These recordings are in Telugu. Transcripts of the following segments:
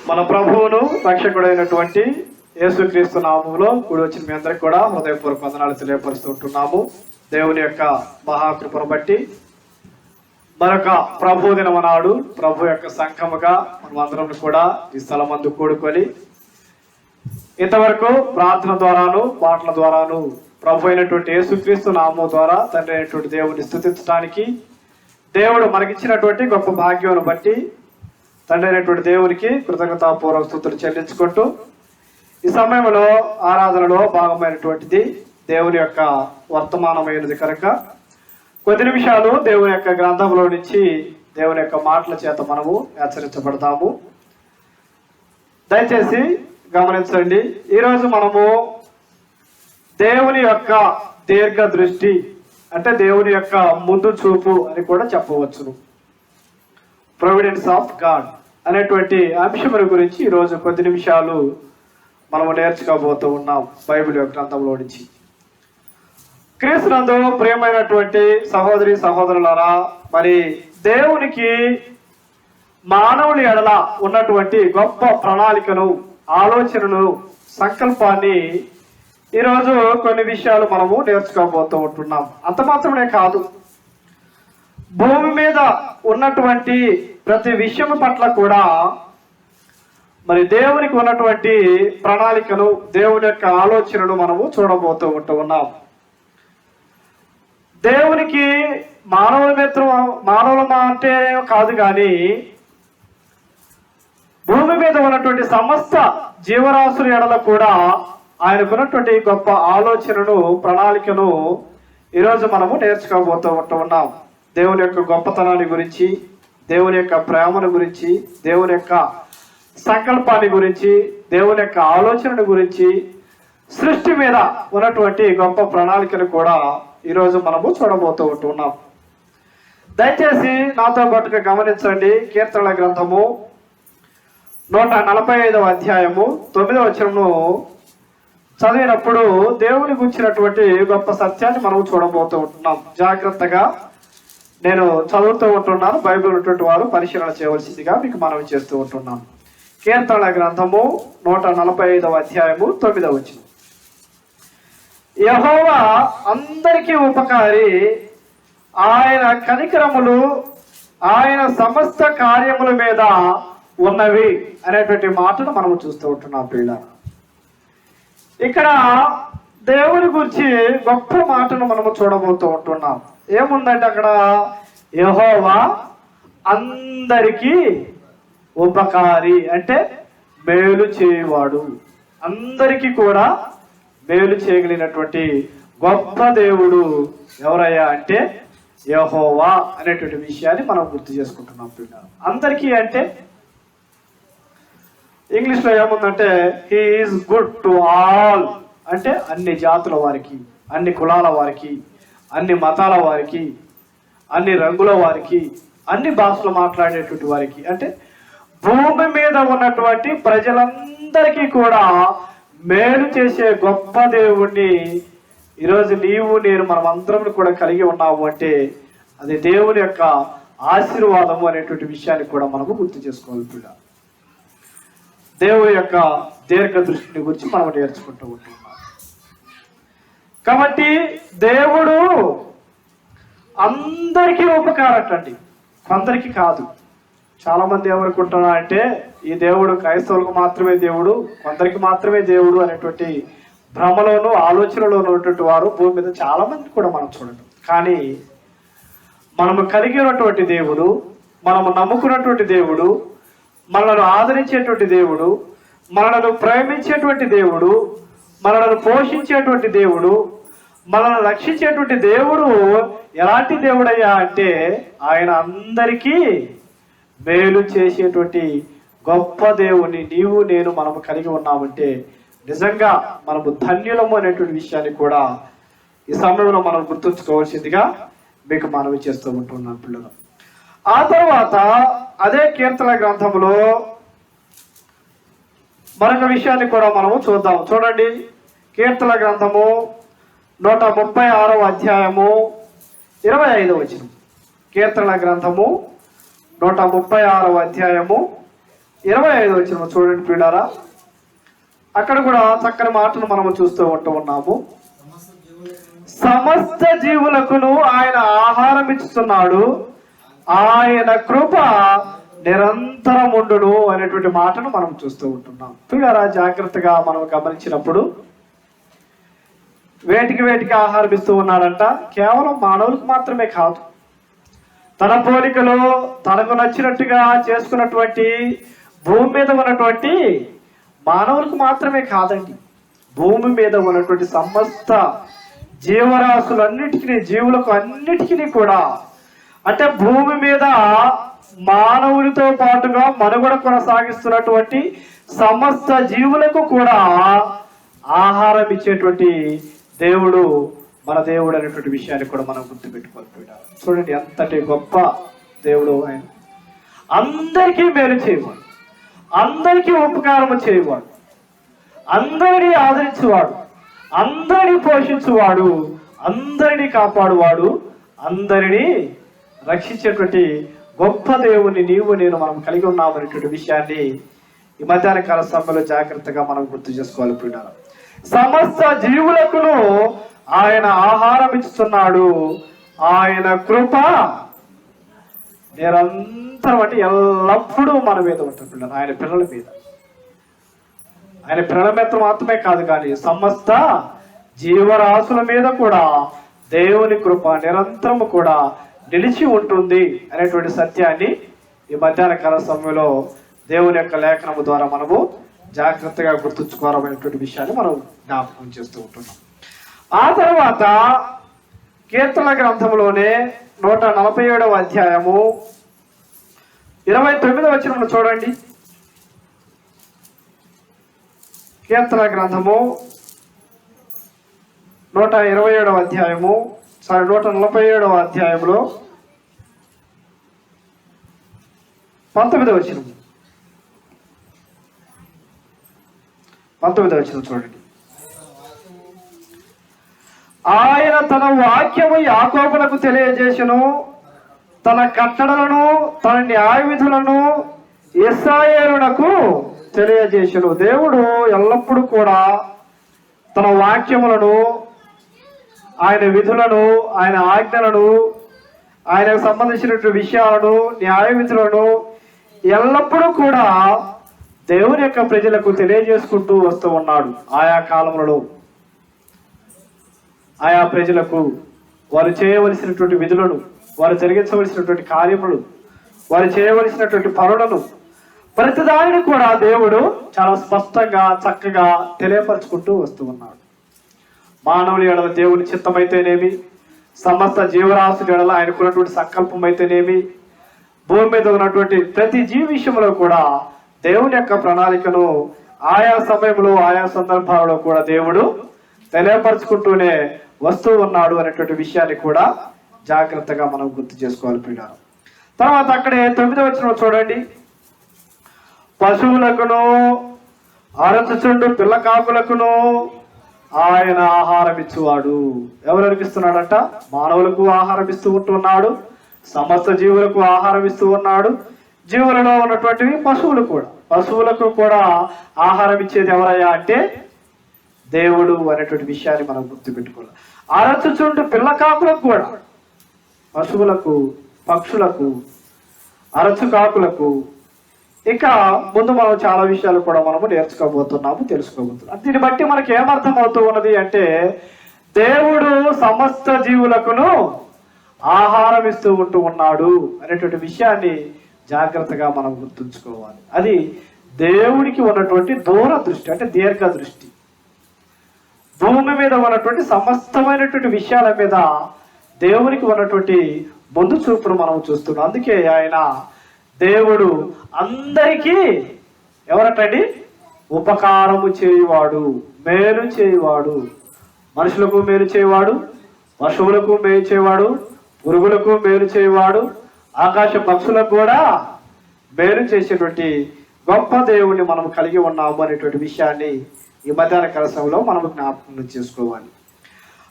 మన ప్రభువును రక్షకుడైనటువంటి యేసుక్రీస్తు నామములో కూడి వచ్చిన మీ అందరికి కూడా హృదయపూర్వక వందనాలు తెలియపరుస్తుంటున్నాము. దేవుని యొక్క మహాకృపను బట్టి మరొక ప్రభు దినము నాడు ప్రభు యొక్క సంఘముగా మనమందరం కూడా ఈ స్థలమందు కూడుకొని ఇంతవరకు ప్రార్థన ద్వారాను మాటల ద్వారాను ప్రభు అయినటువంటి యేసుక్రీస్తు నామము ద్వారా తండ్రి అయినటువంటి దేవుని స్తుతించడానికి దేవుడు మనకిచ్చినటువంటి గొప్ప భాగ్యమును బట్టి తండ్రి అయినటువంటి దేవునికి కృతజ్ఞతాపూర్వక స్తుతులు చెల్లించుకుంటూ ఈ సమయంలో ఆరాధనలో భాగమైనటువంటిది దేవుని యొక్క వర్తమానమైనది కనుక కొద్ది నిమిషాలు దేవుని యొక్క గ్రంథంలో నుంచి దేవుని యొక్క మాటల చేత మనము హెచ్చరించబడతాము. దయచేసి గమనించండి. ఈరోజు మనము దేవుని యొక్క దీర్ఘ దృష్టి అంటే దేవుని యొక్క ముందు చూపు అని కూడా చెప్పవచ్చును. ప్రొవిడెన్స్ ఆఫ్ గాడ్ అనేటువంటి అంశముల గురించి ఈరోజు కొద్ది నిమిషాలు మనము నేర్చుకోబోతూ ఉన్నాం బైబిల్ యొక్క గ్రంథంలో నుంచి. క్రీస్తునందు ప్రియమైనటువంటి సహోదరి సహోదరులారా, మరి దేవునికి మానవుని ఎడల ఉన్నటువంటి గొప్ప ప్రణాళికను, ఆలోచనను, సంకల్పాన్ని ఈరోజు కొన్ని విషయాలు మనము నేర్చుకోబోతూ ఉంటున్నాం. అంత మాత్రమే కాదు, భూమి మీద ఉన్నటువంటి ప్రతి విషయం పట్ల కూడా మరి దేవునికి ఉన్నటువంటి ప్రణాళికను, దేవుని యొక్క ఆలోచనను మనము చూడబోతూ ఉంటున్నాం. దేవునికి మానవుల అంటే కాదు, కానీ భూమి మీద ఉన్నటువంటి సమస్త జీవరాశుల ఎడల కూడా ఆయనకున్నటువంటి గొప్ప ఆలోచనను, ప్రణాళికను ఈరోజు మనము నేర్చుకోబోతూ ఉంటున్నాం. దేవుని యొక్క గొప్పతనాన్ని గురించి, దేవుని యొక్క ప్రేమను గురించి, దేవుని యొక్క సంకల్పాన్ని గురించి, దేవుని యొక్క ఆలోచనను గురించి, సృష్టి మీద ఉన్నటువంటి గొప్ప ప్రణాళికను కూడా ఈరోజు మనము చూడబోతూ ఉంటున్నాం. దయచేసి నాతో పాటుగా గమనించండి. కీర్తనల గ్రంథము 145వ అధ్యాయము 9వ వచనమును చదివినప్పుడు దేవుని గురించినటువంటి గొప్ప సత్యాన్ని మనం చూడబోతూ ఉంటున్నాం. జాగ్రత్తగా నేను చదువుతూ ఉంటున్నాను. బైబిల్ ఉన్నటువంటి వారు పరిశీలన చేయవలసిందిగా మీకు మనవి చేస్తూ ఉంటున్నాం. కీర్తనల గ్రంథము 145వ అధ్యాయము 9వ వచనం. యెహోవా అందరికీ ఉపకారి, ఆయన కనికరములు ఆయన సమస్త కార్యముల మీద ఉన్నవి అనేటువంటి మాటను మనము చూస్తూ ఉంటున్నాం. పిల్లలు, ఇక్కడ దేవుని గురించి గొప్ప మాటను మనము చూడబోతూ ఉంటున్నాం. ఏముందంటే అక్కడ యెహోవా అందరికీ ఉపకారి అంటే మేలు చేయవాడు, అందరికీ కూడా మేలు చేయగలిగినటువంటి గొప్ప దేవుడు ఎవరయ్యా అంటే యెహోవా అనేటువంటి విషయాన్ని మనం గుర్తు చేసుకుంటున్నాం. పిల్లలు, అందరికీ అంటే ఇంగ్లీష్లో ఏముందంటే he is good to all అంటే అన్ని జాతుల వారికి, అన్ని కులాల వారికి, అన్ని మతాల వారికి, అన్ని రంగుల వారికి, అన్ని భాషలు మాట్లాడేటువంటి వారికి, అంటే భూమి మీద ఉన్నటువంటి ప్రజలందరికీ కూడా మేలు చేసే గొప్ప దేవుణ్ణి ఈరోజు నీవు నేను మనం అందరం కూడా కలిగి ఉన్నాము అంటే అది దేవుని యొక్క ఆశీర్వాదము అనేటువంటి విషయాన్ని కూడా మనము గుర్తు చేసుకోవాలి. దేవుని యొక్క దీర్ఘ దృష్టిని గురించి మనం నేర్చుకుంటూ ఉంటున్నాం. కాబట్టి దేవుడు అందరికీ ఉపకారటండి, కొందరికి కాదు. చాలా మంది ఏమనుకుంటున్నారంటే ఈ దేవుడు క్రైస్తవులకు మాత్రమే దేవుడు, కొందరికి మాత్రమే దేవుడు అనేటువంటి భ్రమలోను ఆలోచనలో ఉన్నటువంటి వారు భూమి మీద చాలా మంది కూడా మనం చూడటం. కానీ మనము కలిగి ఉన్నటువంటి దేవుడు, మనము నమ్ముకున్నటువంటి దేవుడు, మనలను ఆదరించేటువంటి దేవుడు, మనలను ప్రేమించేటువంటి దేవుడు, మనలను పోషించేటువంటి దేవుడు, మనల్ని రక్షించేటువంటి దేవుడు ఎలాంటి దేవుడయ్యా అంటే ఆయన అందరికీ మేలు చేసేటువంటి గొప్ప దేవుని నీవు నేను మనము కలిగి ఉన్నామంటే నిజంగా మనము ధన్యులము అనేటువంటి విషయాన్ని కూడా ఈ సమయంలో మనం గుర్తుంచుకోవాల్సిందిగా మీకు మనవి చేస్తూ ఉంటున్నాను. పిల్లలు, ఆ తర్వాత అదే కీర్తన గ్రంథంలో మరొక విషయాన్ని కూడా మనము చూద్దాం. చూడండి, కీర్తన గ్రంథము 136వ అధ్యాయము 25వ వచనం. కీర్తనల గ్రంథము 136వ అధ్యాయము 25వ వచనం చూడండి ప్రియులారా. అక్కడ కూడా చక్కని మాటను మనము చూస్తూ ఉన్నాము. సమస్త జీవులకును ఆయన ఆహారం ఇస్తున్నాడు, ఆయన కృప నిరంతరం ఉండును అనేటువంటి మాటను మనం చూస్తూ ఉంటున్నాం. ప్రియులారా, జాగ్రత్తగా మనం గమనించినప్పుడు వేటికి ఆహారం ఇస్తూ ఉన్నాడంట. కేవలం మానవులకు మాత్రమే కాదు, తన పోలికలో తనకు నచ్చినట్టుగా చేసుకున్నటువంటి భూమి మీద ఉన్నటువంటి మానవులకు మాత్రమే కాదండి, భూమి మీద ఉన్నటువంటి సమస్త జీవరాశులన్నిటికీ, జీవులకు అన్నిటికీ కూడా, అంటే భూమి మీద మానవులతో పాటుగా మనుగడ కొనసాగిస్తున్నటువంటి సమస్త జీవులకు కూడా ఆహారం ఇచ్చేటువంటి దేవుడు మన దేవుడు అనేటువంటి విషయాన్ని కూడా మనం గుర్తుపెట్టుకోవాలి. చూడండి ఎంతటి గొప్ప దేవుడు ఆయన. అందరికీ మేలు చేయవాడు, అందరికీ ఉపకారము చేయవాడు, అందరినీ ఆదరించేవాడు, అందరినీ పోషించువాడు, అందరినీ కాపాడువాడు, అందరినీ రక్షించేటువంటి గొప్ప దేవుని నీవు నేను మనం కలిగి ఉన్నామనేటువంటి విషయాన్ని ఈ మధ్యాహ్న కాల సమయంలో జాగ్రత్తగా మనం గుర్తు చేసుకోవాలి. ప్రియులారా, సమస్త జీవులకును ఆయన ఆహారం ఇస్తున్నాడు, ఆయన కృప నిరంతరం, అంటే ఎల్లప్పుడూ మన మీద ఉంటుంది. ఆయన పిల్లల మీద, ఆయన పిల్లల మీద మాత్రమే కాదు కానీ సమస్త జీవరాశుల మీద కూడా దేవుని కృప నిరంతరము కూడా నిలిచి ఉంటుంది అనేటువంటి సత్యాన్ని ఈ మధ్యాహ్న కాల సమయంలో దేవుని యొక్క లేఖనము ద్వారా మనము జాగ్రత్తగా గుర్తుంచుకోవాలనేటువంటి విషయాన్ని మనం జ్ఞాపకం చేస్తూ ఉంటున్నాం. ఆ తర్వాత కీర్తన గ్రంథంలోనే 147వ అధ్యాయము 29వ వచనమును చూడండి. కీర్తన గ్రంథము 147వ అధ్యాయము 147వ అధ్యాయంలో 19వ వచనం, 19వ వచనం చూడండి. ఆయన తన వాక్యము యాకోబునకు తెలియజేసెను, తన కట్టడలను తన న్యాయ విధులను ఇశ్రాయేలునకు తెలియజేసెను. దేవుడు ఎల్లప్పుడూ కూడా తన వాక్యములను, ఆయన విధులను, ఆయన ఆజ్ఞలను, ఆయనకు సంబంధించినటువంటి విషయాలను, న్యాయ విధులను ఎల్లప్పుడూ కూడా దేవుని యొక్క ప్రజలకు తెలియజేసుకుంటూ వస్తూ ఉన్నాడు. ఆయా కాలములలో ఆయా ప్రజలకు వారు చేయవలసినటువంటి విధులను, వారు జరిగించవలసినటువంటి కార్యములు, వారు చేయవలసినటువంటి పనులను, ప్రతిదానిని కూడా దేవుడు చాలా స్పష్టంగా చక్కగా తెలియపరచుకుంటూ వస్తూ ఉన్నాడు. మానవుని ఎడల దేవుని చిత్తమైతేనేమి, సమస్త జీవరాశుల ఎడల ఆయనకున్నటువంటి సంకల్పం అయితేనేమి, భూమి మీద ఉన్నటువంటి ప్రతి జీవి విషయంలో కూడా దేవుని యొక్క ప్రణాళికను ఆయా సమయంలో ఆయా సందర్భాలలో కూడా దేవుడు తెలియపరచుకుంటూనే వస్తూ ఉన్నాడు అనేటువంటి విషయాన్ని కూడా జాగ్రత్తగా మనం గుర్తు చేసుకోవాలి ప్రియులారా. తర్వాత అక్కడే 9వ వచనం చూడండి. పశువులకును అరచుచుండు పిల్ల కాకులకును ఆయన ఆహారం ఇచ్చువాడు. ఎవరు అనిపిస్తున్నాడంట? మానవులకు ఆహారం ఇస్తూ ఉంటున్నాడు, సమస్త జీవులకు ఆహారం ఇస్తూ ఉన్నాడు. జీవులలో ఉన్నటువంటివి పశువులకు కూడా ఆహారం ఇచ్చేది ఎవరయ్యా అంటే దేవుడు అనేటువంటి విషయాన్ని మనం గుర్తుపెట్టుకోవాలి. అరచుచుండు పిల్ల కాకులకు కూడా, పశువులకు, పక్షులకు, అరచు కాకులకు, ఇక ముందు మనం చాలా విషయాలు కూడా మనము నేర్చుకోబోతున్నాము, తెలుసుకోబోతున్నాం. దీన్ని బట్టి మనకి ఏమర్థం అవుతూ ఉన్నది అంటే దేవుడు సమస్త జీవులకును ఆహారం ఇస్తూ ఉన్నాడు అనేటువంటి విషయాన్ని జాగ్రత్తగా మనం గుర్తుంచుకోవాలి. అది దేవుడికి ఉన్నటువంటి దూరదృష్టి, అంటే దీర్ఘ దృష్టి. భూమి మీద ఉన్నటువంటి సమస్తమైనటువంటి విషయాల మీద దేవునికి ఉన్నటువంటి ముందు చూపును మనం చూస్తున్నాం. అందుకే ఆయన దేవుడు అందరికీ ఎవరటండి? ఉపకారము చేయువాడు, మేలు చేయువాడు. మనుషులకు మేలు చేయవాడు, పశువులకు మేలు చేయవాడు, పురుగులకు మేలు చేయవాడు, ఆకాశ పక్షులకు కూడా మేలు చేసేటువంటి గొప్ప దేవుణ్ణి మనం కలిగి ఉన్నాము అనేటువంటి విషయాన్ని ఈ మధ్యాహ్న కాల సమయంలో మనం జ్ఞాపకం చేసుకోవాలి.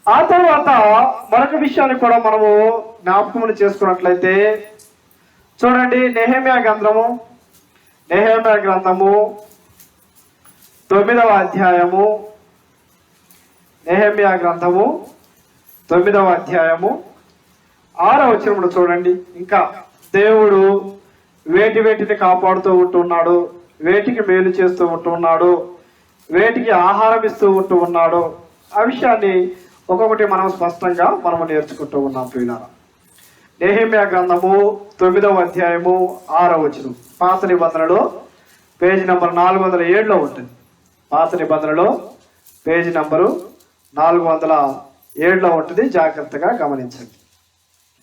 ఆ తర్వాత మరొక విషయాన్ని కూడా మనము జ్ఞాపకం చేసుకున్నట్లయితే చూడండి, నెహెమ్యా గ్రంథము 9వ అధ్యాయము, నెహెమ్యా గ్రంథము 9వ అధ్యాయము 6వ వచనమును చూడండి. ఇంకా దేవుడు వేటిని కాపాడుతూ ఉంటున్నాడు, వేటికి మేలు చేస్తూ ఉంటున్నాడు, వేటికి ఆహారం ఇస్తూ ఉంటున్నాడు, ఆ విషయాన్ని ఒక్కొక్కటి మనం స్పష్టంగా మనము నేర్చుకుంటూ ఉన్నాం ప్రియులారా. నెహెమ్యా గ్రంథము 9వ అధ్యాయము 6వ వచనం పాత నిబంధనలో పేజీ నంబర్ 407లో ఉంటుంది. పాత నిబంధనలో పేజీ నంబరు 407లో ఉంటుంది. జాగ్రత్తగా గమనించండి,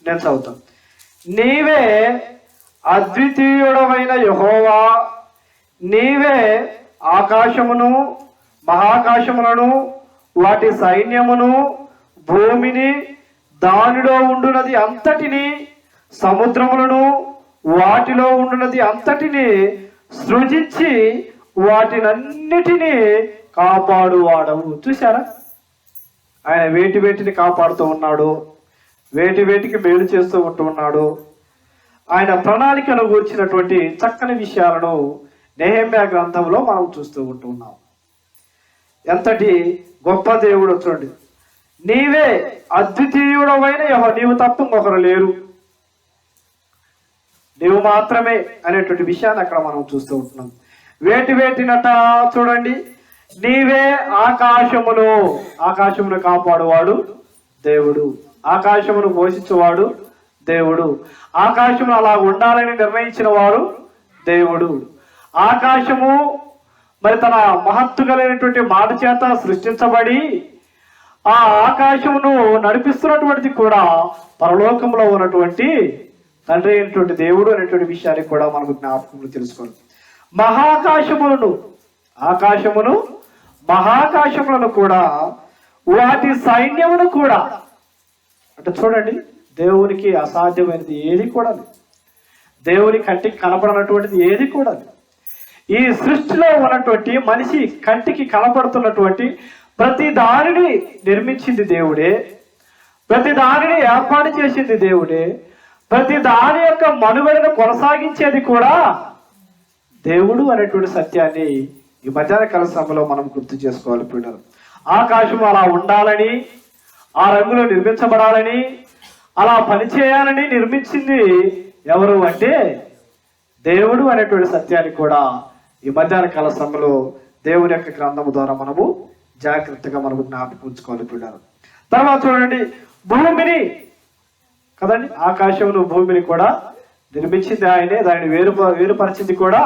నేను చదువుతాను. నీవే అద్వితీయుడమైన యెహోవా, నీవే ఆకాశమును మహాకాశములను వాటి సైన్యమును భూమిని దానిలో ఉండునది అంతటిని సముద్రములను వాటిలో ఉండునది అంతటిని సృజించి వాటినన్నిటినీ కాపాడువాడవు. చూసారా, ఆయన వేటిని కాపాడుతూ ఉన్నాడు, వేటికి మేలు చేస్తూ ఉంటున్నాడు. ఆయన ప్రణాళికను గూర్చినటువంటి చక్కని విషయాలను నెహెమ్యా గ్రంథంలో మనం చూస్తూ ఉంటున్నాం. ఎంతటి గొప్ప దేవుడు! చూడండి, నీవే అద్వితీయుడమైన యెహోవా, నీవు తప్ప ఇంకొకరు లేరు, నీవు మాత్రమే అనేటువంటి విషయాన్ని అక్కడ మనం చూస్తూ ఉంటున్నాం. వేటినట చూడండి, నీవే ఆకాశమును కాపాడువాడు దేవుడు, ఆకాశమును పోషించేవాడు దేవుడు, ఆకాశమును అలా ఉండాలని నిర్ణయించిన వాడు దేవుడు. ఆకాశము మరి తన మహత్తు కలిగినటువంటి మాట చేత సృష్టించబడి ఆ ఆకాశమును నడిపిస్తున్నటువంటిది కూడా పరలోకంలో ఉన్నటువంటి తండ్రి అయినటువంటి దేవుడు అనేటువంటి విషయాన్ని కూడా మనకు జ్ఞాపకంలో తెలుసుకోవాలి. మహాకాశములను కూడా వాటి సైన్యమును కూడా, అంటే చూడండి, దేవునికి అసాధ్యమైనది ఏది కూడా లేదు, దేవుని కంటికి కనపడనటువంటిది ఏది కూడా లేదు. ఈ సృష్టిలో ఉన్నటువంటి మనిషి కంటికి కనపడుతున్నటువంటి ప్రతి దానిని నిర్మించింది దేవుడే, ప్రతి దానిని ఏర్పాటు చేసింది దేవుడే, ప్రతి దాని యొక్క మనుగడను కొనసాగించేది కూడా దేవుడు అనేటువంటి సత్యాన్ని ఈ మధ్యాహ్న కాల సమయంలో మనం గుర్తు చేసుకోవాలి పిల్లలు. ఆకాశం అలా ఉండాలని, ఆ రంగులో నిర్మించబడాలని, అలా పనిచేయాలని నిర్మించింది ఎవరు అంటే దేవుడు అనేటువంటి సత్యాన్ని కూడా ఈ మధ్యాహ్న కాల సమయంలో దేవుని యొక్క గ్రంథము ద్వారా మనము జాగ్రత్తగా మనము జ్ఞాపకం ఉంచుకోవాలి పిల్లలు. తర్వాత చూడండి, భూమిని కదండి, ఆకాశమును భూమిని కూడా నిర్మించింది ఆయనే, దానిని వేరుపరిచింది కూడా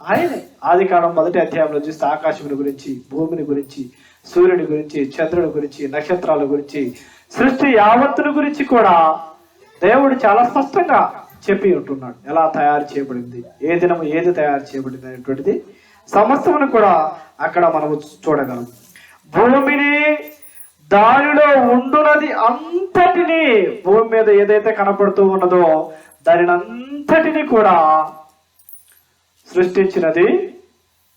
ఆయనే. ఆది కాండం 1వ అధ్యాయంలో చూస్తే ఆకాశముని గురించి, భూమిని గురించి, సూర్యుని గురించి, చంద్రుని గురించి, నక్షత్రాల గురించి, సృష్టి యావత్తుని గురించి కూడా దేవుడు చాలా స్పష్టంగా చెప్పి ఉంటున్నాడు. ఎలా తయారు చేయబడింది, ఏ దినము ఏది తయారు చేయబడింది అనేటువంటిది సమస్తమును కూడా అక్కడ మనము చూడగలం. భూమిని దానిలో ఉండునది అంతటిని, భూమి మీద ఏదైతే కనపడుతూ ఉన్నదో దానిని అంతటిని కూడా సృష్టించినది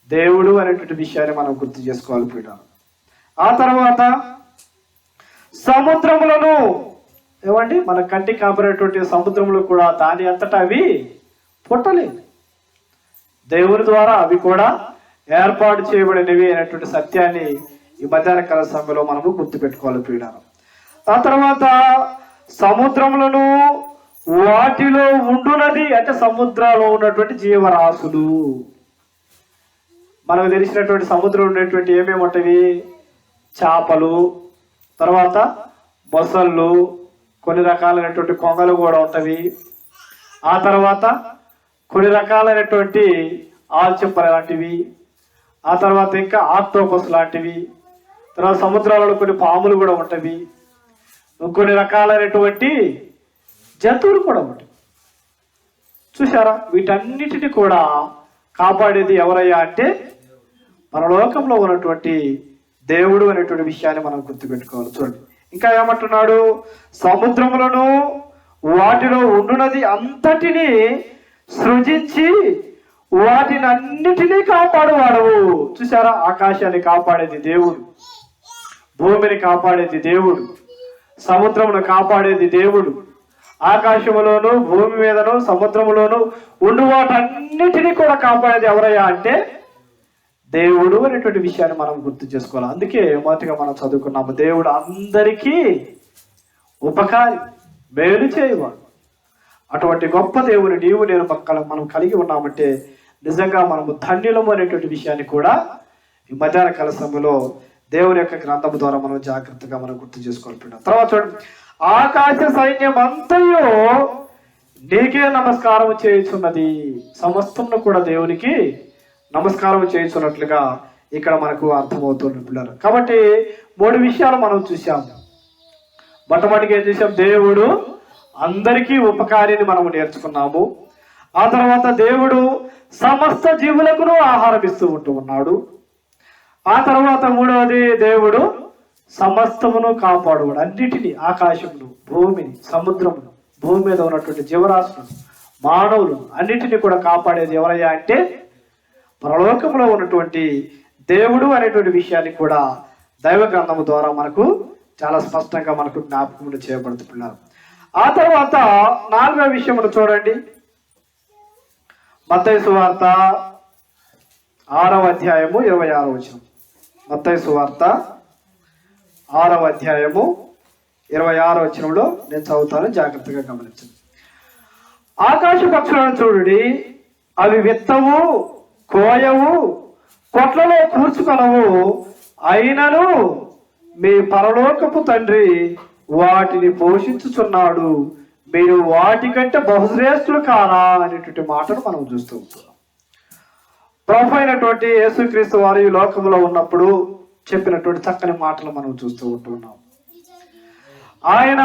దేవుడు అనేటువంటి విషయాన్ని మనం గుర్తు చేసుకోవాలి పీడ. ఆ తర్వాత సముద్రములను, ఏమండి, మన కంటికి కనపడేటువంటి సముద్రములు కూడా దాని అంతటా అవి పుట్టలేదు, దేవుని ద్వారా అవి కూడా ఏర్పాటు చేయబడినవి అనేటువంటి సత్యాన్ని ఈ మధ్యాహ్న కాల సమయంలో మనము గుర్తుపెట్టుకోవాలి పీడ. ఆ తర్వాత సముద్రములను వాటిలో ఉండునది, అంటే సముద్రాల్లో ఉన్నటువంటి జీవరాశులు. మనకు తెలిసినటువంటి సముద్రంలో ఉన్నటువంటి ఏమేమి ఉంటవి? చేపలు, తర్వాత మొసళ్ళు, కొన్ని రకాలైనటువంటి కొంగలు కూడా ఉంటవి. ఆ తర్వాత కొన్ని రకాలైనటువంటి ఆల్చిప్పల లాంటివి, ఆ తర్వాత ఇంకా ఆక్టోపస్ లాంటివి, తర్వాత సముద్రాలలో కొన్ని పాములు కూడా ఉంటవి, కొన్ని రకాలైనటువంటి జంతువులు కూడా ఉంటాయి. చూసారా, వీటన్నిటిని కూడా కాపాడేది ఎవరయ్యా అంటే పరలోకంలో ఉన్నటువంటి దేవుడు అనేటువంటి విషయాన్ని మనం గుర్తుపెట్టుకోవాలి. చూడండి, ఇంకా ఏమంటున్నాడు? సముద్రములను వాటిలో ఉండునది అంతటిని సృజించి వాటిని అన్నిటినీ కాపాడువాడవు. చూసారా, ఆకాశాన్ని కాపాడేది దేవుడు, భూమిని కాపాడేది దేవుడు, సముద్రమును కాపాడేది దేవుడు, ఆకాశములోను భూమి మీదను సముద్రములోను ఉండు వాటన్నిటినీ కూడా కాపాడేది ఎవరయ్యా అంటే దేవుడు అనేటువంటి విషయాన్ని మనం గుర్తు చేసుకోవాలి. అందుకే మొదటిగా మనం చదువుకున్నాము, దేవుడు అందరికీ ఉపకారి, మేలు చేయవాడు. అటువంటి గొప్ప దేవుని నీవు నేను మనం కలిగి ఉన్నామంటే నిజంగా మనము ధన్యులము అనేటువంటి విషయాన్ని కూడా ఈ మధ్యాహ్న కాల సమయంలో దేవుని యొక్క గ్రంథము ద్వారా మనం జాగ్రత్తగా మనం గుర్తు చేసుకోవాలి. తర్వాత చూడండి, ఆకాశ సైన్యం అంతయు నీకే నమస్కారం చేయుచున్నది. సమస్తమును కూడా దేవునికి నమస్కారం చేయుచున్నట్లుగా ఇక్కడ మనకు అర్థమవుతుంది పిల్లలు. కాబట్టి 3 విషయాలు మనం చూసాము. మొట్టమొదటిగా ఏం చూసాం, దేవుడు అందరికీ ఉపకారిని మనము నేర్చుకున్నాము. ఆ తర్వాత దేవుడు సమస్త జీవులకును ఆహారం ఇస్తూ ఉంటూ ఉన్నాడు. ఆ తర్వాత 3వది, దేవుడు సమస్తమును కాపాడువాడు. అన్నిటినీ, ఆకాశమును, భూమిని, సముద్రమును, భూమి మీద ఉన్నటువంటి జీవరాశులను, మానవులను అన్నిటినీ కూడా కాపాడేది ఎవరయ్యా అంటే పరలోకంలో ఉన్నటువంటి దేవుడు అనేటువంటి విషయాన్ని కూడా దైవ గ్రంథము ద్వారా మనకు చాలా స్పష్టంగా మనకు జ్ఞాపకములు చేయబడుతున్నారు. ఆ తర్వాత 4వ విషయమును చూడండి, మత్తయి సువార్త 6వ అధ్యాయము 26వ వచనం. మత్తయి సువార్త 6వ అధ్యాయము 26వ వచనంలో నేను చదువుతాను, జాగ్రత్తగా గమనించండి. ఆకాశ పక్షులను చూడుడి, అవి విత్తవు, కోయవు, కొట్లలో కూర్చుకొనవు, అయినను మీ పరలోకపు తండ్రి వాటిని పోషించుచున్నాడు, మీరు వాటికంటే బహుశ్రేష్ఠులు కారా అనేటువంటి మాటను మనం చూస్తూ ఉంటున్నాం. ప్రభు అయినటువంటి యేసుక్రీస్తు వారు ఈ లోకంలో ఉన్నప్పుడు చెప్పినటువంటి చక్కని మాటలు మనం చూస్తూ ఉంటున్నాం. ఆయన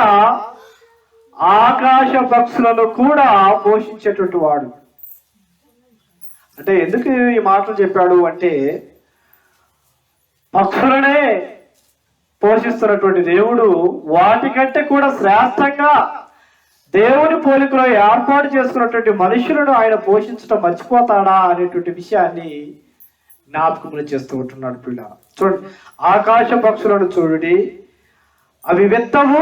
ఆకాశ పక్షులను కూడా పోషించేటువంటి వాడు. అంటే ఎందుకు ఈ మాటలు చెప్పాడు అంటే, పక్షులనే పోషిస్తున్నటువంటి దేవుడు వాటికంటే కూడా శ్రేష్టంగా దేవుని పోలికలో ఏర్పాటు చేసుకున్నటువంటి మనుషులను ఆయన పోషించడం మర్చిపోతాడా అనేటువంటి విషయాన్ని జ్ఞాపకములు చేస్తూ ఉంటున్నాడు పిల్ల. చూడండి, ఆకాశ పక్షులను చూడండి, అవి విత్తవు,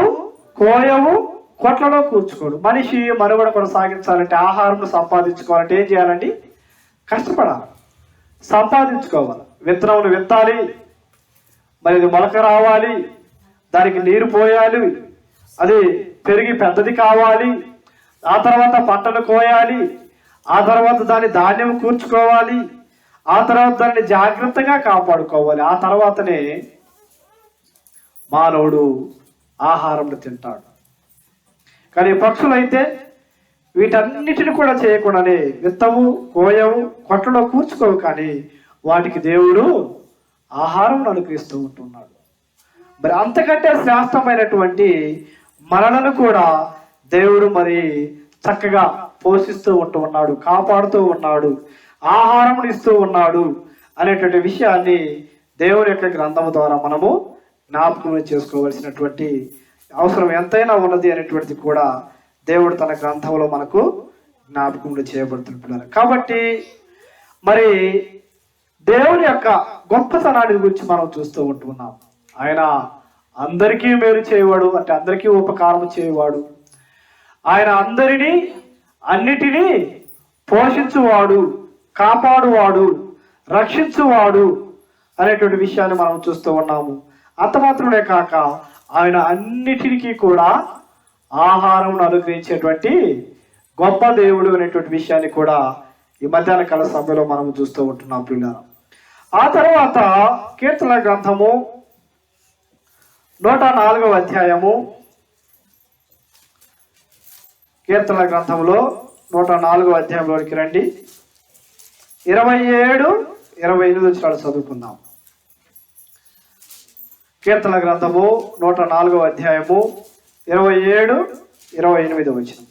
కోయవు, కొట్లలో కూర్చుకోడు. మనిషి మనుగడ కొనసాగించాలంటే, ఆహారం సంపాదించుకోవాలంటే ఏం చేయాలండి? కష్టపడాలి, సంపాదించుకోవాలి. విత్తనములు విత్తాలి, మరి ఇది మొలక రావాలి, దానికి నీరు పోయాలి, అది పెరిగి పెద్దది కావాలి, ఆ తర్వాత పంటను కోయాలి, ఆ తర్వాత దాన్ని ధాన్యం కూర్చుకోవాలి, ఆ తర్వాత దాన్ని జాగ్రత్తగా కాపాడుకోవాలి. ఆ తర్వాతనే మానవుడు ఆహారం తింటాడు. కానీ పక్షులైతే వీటన్నిటిని కూడా చేయకుండానే విత్తవు, కోయవు, కొట్టలో కూర్చుకోవు, కానీ వాటికి దేవుడు ఆహారం అనుగ్రహిస్తూ ఉంటున్నాడు. మరి అంతకంటే శ్రేష్టమైనటువంటి మనలను కూడా దేవుడు మరి చక్కగా పోషిస్తూ ఉంటూ ఉన్నాడు, కాపాడుతూ ఉన్నాడు, ఆహారం ఇస్తూ ఉన్నాడు అనేటువంటి విషయాన్ని దేవుని యొక్క గ్రంథము ద్వారా మనము జ్ఞాపకం చేసుకోవాల్సినటువంటి అవసరం ఎంతైనా ఉన్నది అనేటువంటిది కూడా దేవుడు తన గ్రంథంలో మనకు జ్ఞాపకములు చేయబడుతున్నారు. కాబట్టి మరి దేవుని యొక్క గొప్పతనాన్ని గురించి మనం చూస్తూ ఉంటున్నాం. ఆయన అందరికీ మేలు చేయవాడు, అంటే అందరికీ ఉపకారం చేయవాడు. ఆయన అందరినీ అన్నిటినీ పోషించువాడు, కాపాడువాడు, రక్షించువాడు అనేటువంటి విషయాన్ని మనం చూస్తూ ఉన్నాము. అంత మాత్రమే కాక ఆయన అన్నిటికీ కూడా ఆహారం అనుగ్రహించేటువంటి గొప్ప దేవుడు అనేటువంటి విషయాన్ని కూడా ఈ మధ్యాహ్న కాల సమయంలో మనం చూస్తూ ఉంటున్నాం పిల్లలు. ఆ తర్వాత కీర్తన గ్రంథము 104వ అధ్యాయము, కీర్తన గ్రంథంలో 104వ అధ్యాయంలోనికి రండి. 27, 28 వచనాలు చదువుకుందాం. కీర్తన గ్రంథము 104వ అధ్యాయము 27, 28 వచనం.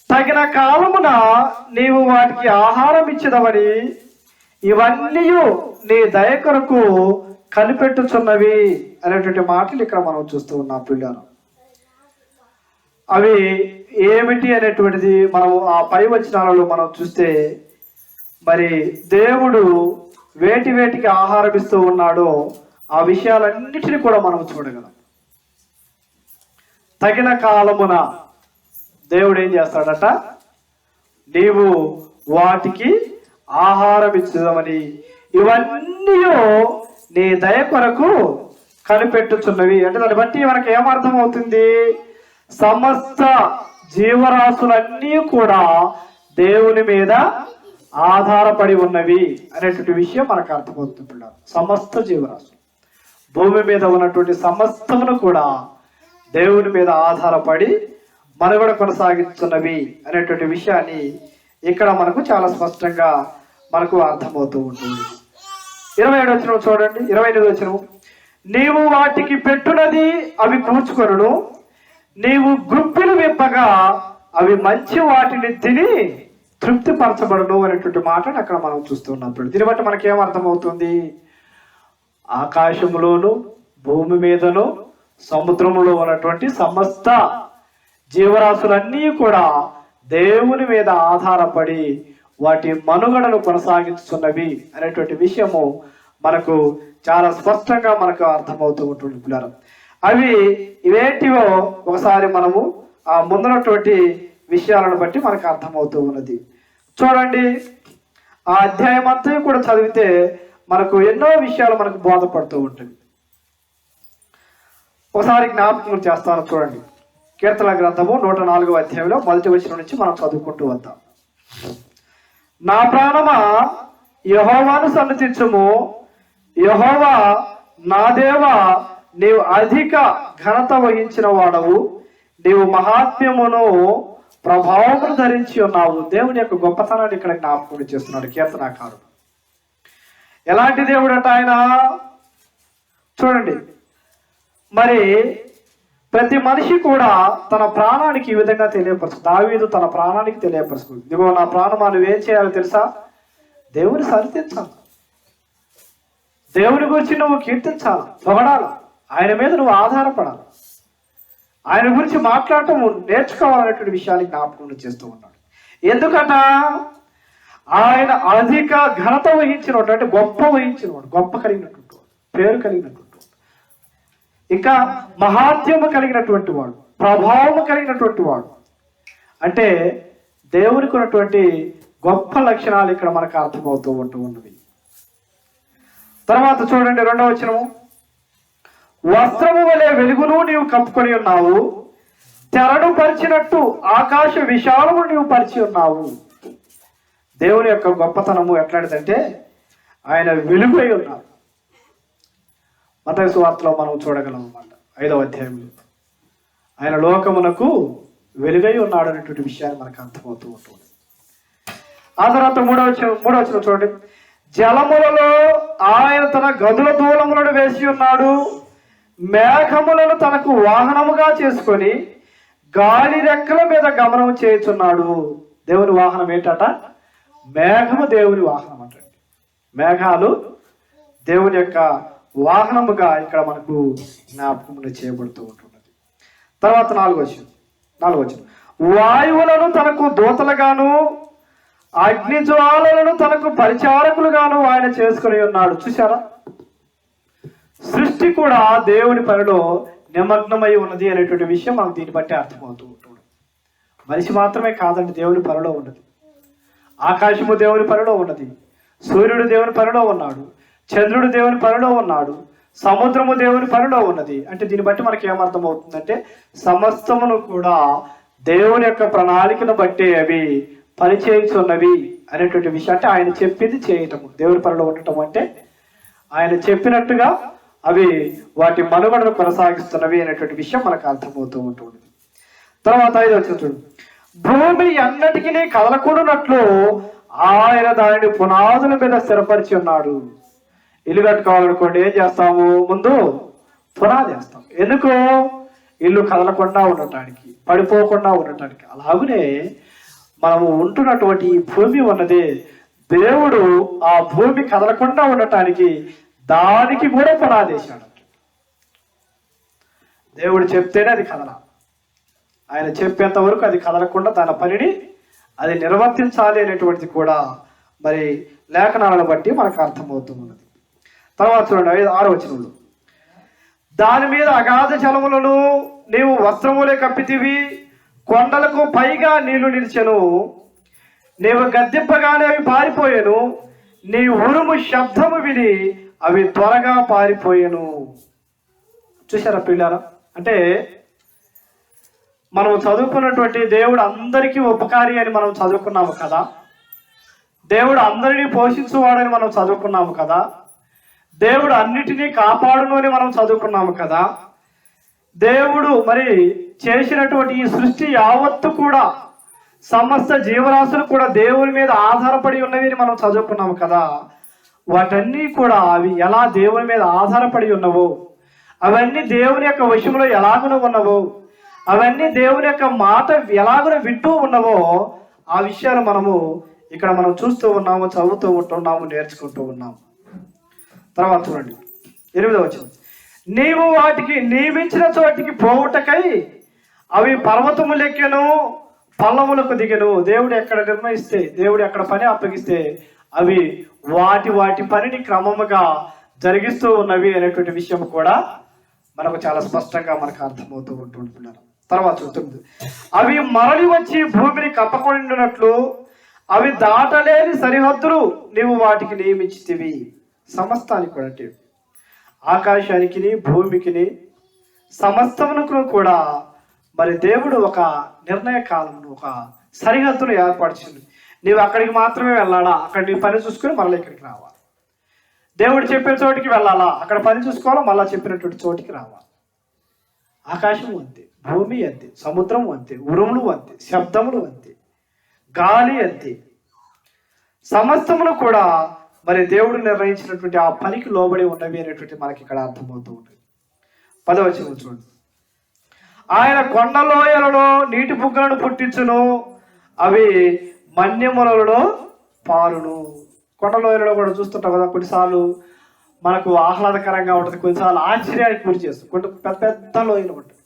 తగిన కాలమున నీవు వాటికి ఆహారం ఇచ్చిదవని ఇవన్నీ నీ దయ కొరకు కనిపెట్టుచున్నవి అనేటువంటి మాటలు ఇక్కడ మనం చూస్తూ ఉన్నాం పిల్లలు. అవి ఏమిటి అనేటువంటిది మనం ఆ పై వచనాలలో మనం చూస్తే, మరి దేవుడు వేటికి ఆహారం ఇస్తూ ఉన్నాడో ఆ విషయాలన్నిటినీ కూడా మనం చూడగలం. తగిన కాలమున దేవుడు ఏం చేస్తాడట, నీవు వాటికి ఆహారం ఇచ్చుదామని ఇవన్నీ నీ దయ కొరకు కనిపెట్టుచున్నవి. అంటే దాన్ని బట్టి మనకి ఏమర్థం అవుతుంది, సమస్త జీవరాశులన్నీ కూడా దేవుని మీద ఆధారపడి ఉన్నవి అనేటువంటి విషయం మనకు అర్థమవుతుంది. సమస్త జీవరాశులు, భూమి మీద ఉన్నటువంటి సమస్తమును కూడా దేవుని మీద ఆధారపడి మనుగడ కొనసాగిస్తున్నవి అనేటువంటి విషయాన్ని ఇక్కడ మనకు చాలా స్పష్టంగా మనకు అర్థమవుతూ ఉంటుంది. 27వ వచనం చూడండి. 28వ వచనం, నీవు వాటికి పెట్టునది అవి కూర్చుకొనును, నీవు గుప్పిలు విప్పగా అవి మంచి వాటిని తిని తృప్తిపరచబడును అనేటువంటి మాటను అక్కడ మనం చూస్తున్నప్పుడు దీన్ని బట్టి మనకేమర్థమవుతుంది, ఆకాశములోను భూమి మీదను సముద్రములో ఉన్నటువంటి సమస్త జీవరాశులన్నీ కూడా దేవుని మీద ఆధారపడి వాటి మనుగడను కొనసాగిస్తున్నవి అనేటువంటి విషయము మనకు చాలా స్పష్టంగా మనకు అర్థమవుతూ ఉంటుంది పిల్లలు. అవి ఇవేంటివో ఒకసారి మనము ఆ ముందున్నటువంటి విషయాలను బట్టి మనకు అర్థమవుతూ ఉన్నది. చూడండి, ఆ అధ్యాయం అంతా కూడా చదివితే మనకు ఎన్నో విషయాలు మనకు బోధపడుతూ ఉంటుంది. ఒకసారి జ్ఞాపకం చేస్తాను. చూడండి, కీర్తన గ్రంథము 104వ అధ్యాయంలో 1వ వచనం నుంచి మనం చదువుకుంటూ వద్దాం. నా ప్రాణమా యెహోవాను సన్నతించుము, యెహోవా నా దేవా నీవు అధిక ఘనత వహించిన వాడవు, నీవు మహాత్మ్యమును ప్రభావమును ధరించి ఉన్నావు. దేవుని యొక్క గొప్పతనాన్ని ఇక్కడ జ్ఞాపకం చేస్తున్నాడు కీర్తనాకారుడు. ఎలాంటి దేవుడు అట ఆయన? చూడండి, మరి ప్రతి మనిషి కూడా తన ప్రాణానికి ఈ విధంగా తెలియపరుచు. దావీదు తన ప్రాణానికి తెలియపరుచుకుంది, ఇదిగో నా ప్రాణమా నువ్వేం చేయాలో తెలుసా, దేవుని సరిదించాలి, దేవుని గురించి నువ్వు కీర్తించాలి, పొగడాలి, ఆయన మీద నువ్వు ఆధారపడాలి, ఆయన గురించి మాట్లాడటం నేర్చుకోవాలనేటువంటి విషయాన్ని జ్ఞాపకం చేస్తూ ఉన్నాడు. ఎందుకట, ఆయన అధిక ఘనత వహించినటువంటి, అంటే గొప్ప వహించినవాడు, గొప్ప కలిగినటువంటి వాడు, పేరు కలిగినటువంటి వాడు, ఇంకా మహాత్మ్యము కలిగినటువంటి వాడు, ప్రభావము కలిగినటువంటి వాడు. అంటే దేవునికి ఉన్నటువంటి గొప్ప లక్షణాలు ఇక్కడ మనకు అర్థమవుతూ ఉన్నవి. తర్వాత చూడండి 2వ వచనము, వస్త్రము వలె వెలుగును నీవు కప్పుకొని ఉన్నావు, తెరను పరిచినట్టు ఆకాశ విశాలము నీవు పరిచి ఉన్నావు. దేవుని యొక్క గొప్పతనము ఎట్లాంటిదంటే ఆయన వెలుగు అయి ఉన్నారు. మత్తయి సువార్తలో మనం చూడగలం అన్నమాట 5వ అధ్యాయంలో ఆయన లోకమునకు వెలుగై ఉన్నాడు అనేటువంటి విషయాన్ని మనకు అర్థమవుతూ ఉంటుంది. ఆ తర్వాత 3వ వచనం చూడండి, జలములలో ఆయన తన గదుల దూలములను వేసి ఉన్నాడు, మేఘములను తనకు వాహనముగా చేసుకొని గాలి రెక్కల మీద గమనం చేయుచున్నాడు. దేవుని వాహనం ఏంటట, మేఘము దేవుని వాహనం అంటండి. మేఘాలు దేవుని యొక్క వాహనముగా ఇక్కడ మనకు జ్ఞాపకం చేయబడుతూ ఉంటున్నది. తర్వాత 4వ వచనం, వాయువులను తనకు దూతలుగాను అగ్ని జ్వాలలను తనకు పరిచారకులుగాను ఆయన చేసుకుని ఉన్నాడు. చూసారా, సృష్టి కూడా దేవుని పనిలో నిమగ్నమై ఉన్నది అనేటువంటి విషయం మనకు దీన్ని బట్టి అర్థమవుతూ ఉంటుంది. మనిషి మాత్రమే కాదండి దేవుని పనిలో ఉన్నది. ఆకాశము దేవుని పనిలో ఉన్నది, సూర్యుడు దేవుని పనిలో ఉన్నాడు, చంద్రుడు దేవుని పనిలో ఉన్నాడు, సముద్రము దేవుని పనిలో ఉన్నది. అంటే దీన్ని బట్టి మనకి ఏమర్థం అవుతుందంటే సమస్తమును కూడా దేవుని యొక్క ప్రణాళికను బట్టి అవి పనిచేయుచున్నవి అనేటువంటి విషయం. అంటే ఆయన చెప్పింది చేయటము, దేవుని పనిలో ఉండటం అంటే ఆయన చెప్పినట్టుగా అవి వాటి మనుగడను కొనసాగిస్తున్నవి అనేటువంటి విషయం మనకు అర్థమవుతూ ఉంటుంది. తర్వాత 5వ వచనం, భూమి ఎన్నటికీ కదలకూడనట్లు ఆయన దానిని పునాదుల మీద స్థిరపరిచి ఉన్నాడు. ఇల్లు కట్టుకోవాలనుకోండి ఏం చేస్తాము, ముందు పునాది వేస్తాం. ఎందుకు, ఇల్లు కదలకుండా ఉండటానికి, పడిపోకుండా ఉండటానికి. అలాగనే మనము ఉంటున్నటువంటి ఈ భూమి ఉన్నది, దేవుడు ఆ భూమి కదలకుండా ఉండటానికి దానికి కూడా పునాది వేశాడు. దేవుడు చెప్తేనే అది కదలాలి, ఆయన చెప్పేంత వరకు అది కదలకుండా తన పనిని అది నిర్వర్తించాలి అనేటువంటిది కూడా మరి లేఖనాలను బట్టి మనకు అర్థమవుతూ ఉన్నది. తర్వాత చూడండి 6వ వచనంలో, దాని మీద అగాధ జలములను నీవు వస్త్రములే కప్పితివి, కొండలకు పైగా నీళ్లు నిలిచెను. నీవు గద్దింపగానే అవి పారిపోయాను, నీ ఉరుము శబ్దము విని అవి త్వరగా పారిపోయాను. చూసారా పిల్లారా? అంటే మనం చదువుకున్నటువంటి దేవుడు అందరికీ ఉపకారి అని మనం చదువుకున్నాము కదా, దేవుడు అందరినీ పోషించువాడని మనం చదువుకున్నాము కదా, దేవుడు అన్నిటినీ కాపాడును అని మనం చదువుకున్నాము కదా, దేవుడు మరి చేసినటువంటి ఈ సృష్టి యావత్తు కూడా సమస్త జీవరాశులు కూడా దేవుని మీద ఆధారపడి ఉన్నవి అని మనం చదువుకున్నాము కదా. వాటన్నీ కూడా అవి ఎలా దేవుని మీద ఆధారపడి ఉన్నవో, అవన్నీ దేవుని యొక్క వశంలో ఎలాగున ఉన్నవో, అవన్నీ దేవుని యొక్క మాట ఎలాగున వింటూ ఉన్నవో, ఆ విషయాలు మనము ఇక్కడ మనం చూస్తూ ఉన్నాము, చదువుతూ ఉంటున్నాము, నేర్చుకుంటూ ఉన్నాము. తర్వాత చూడండి 8వ వచనం. నీవు వాటికి నియమించిన చోటికి పోవుటకై అవి పర్వతములెక్కెను, పల్లములకు దిగెను. దేవుడు ఎక్కడ నిర్ణయిస్తే, దేవుడు ఎక్కడ పని అప్పగిస్తే అవి వాటి పనిని క్రమముగా జరిగిస్తూ ఉన్నవి అనేటువంటి విషయం కూడా మనకు చాలా స్పష్టంగా మనకు అర్థమవుతూ ఉంటున్నారు. తర్వాత చూస్తుంది, అవి మరలి వచ్చి భూమిని కప్పకుండినట్లు అవి దాటలేని సరిహద్దులు నీవు వాటికి నియమించితివి. సమస్తానికి కూడా అంటే ఆకాశానికి, భూమికి, సమస్తమునకు కూడా మరి దేవుడు ఒక నిర్ణయ కాలంలో ఒక సరిహద్దును ఏర్పరిచింది. నీవు అక్కడికి మాత్రమే వెళ్ళాలా, అక్కడ నీ పని చూసుకుని మళ్ళీ ఇక్కడికి రావాలి. దేవుడు చెప్పిన చోటికి వెళ్ళాలా, అక్కడ పని చూసుకోవాలా, మళ్ళా చెప్పినటువంటి చోటికి రావాలి. ఆకాశం అంతే, భూమి అంతే, సముద్రం అంతే, ఉరుములు అంతే, శబ్దములు అంతే, గాలి అంతే, సమస్తములు కూడా మరి దేవుడు నిర్ణయించినటువంటి ఆ పనికి లోబడి ఉన్నవి అనేటువంటి మనకి ఇక్కడ అర్థమవుతూ ఉంటుంది. 10వ వచనం చూడండి. ఆయన కొండలోయలలో నీటి బుగ్గలను పుట్టించును, అవి మన్యములలో పారును. కొండలోయలలో కూడా చూస్తుంటాం కదా, కొన్నిసార్లు మనకు ఆహ్లాదకరంగా ఉంటుంది, కొన్నిసార్లు ఆశ్చర్యానికి గురి చేస్తుంది. కొన్ని పెద్ద పెద్ద లోయలు ఉంటుంది,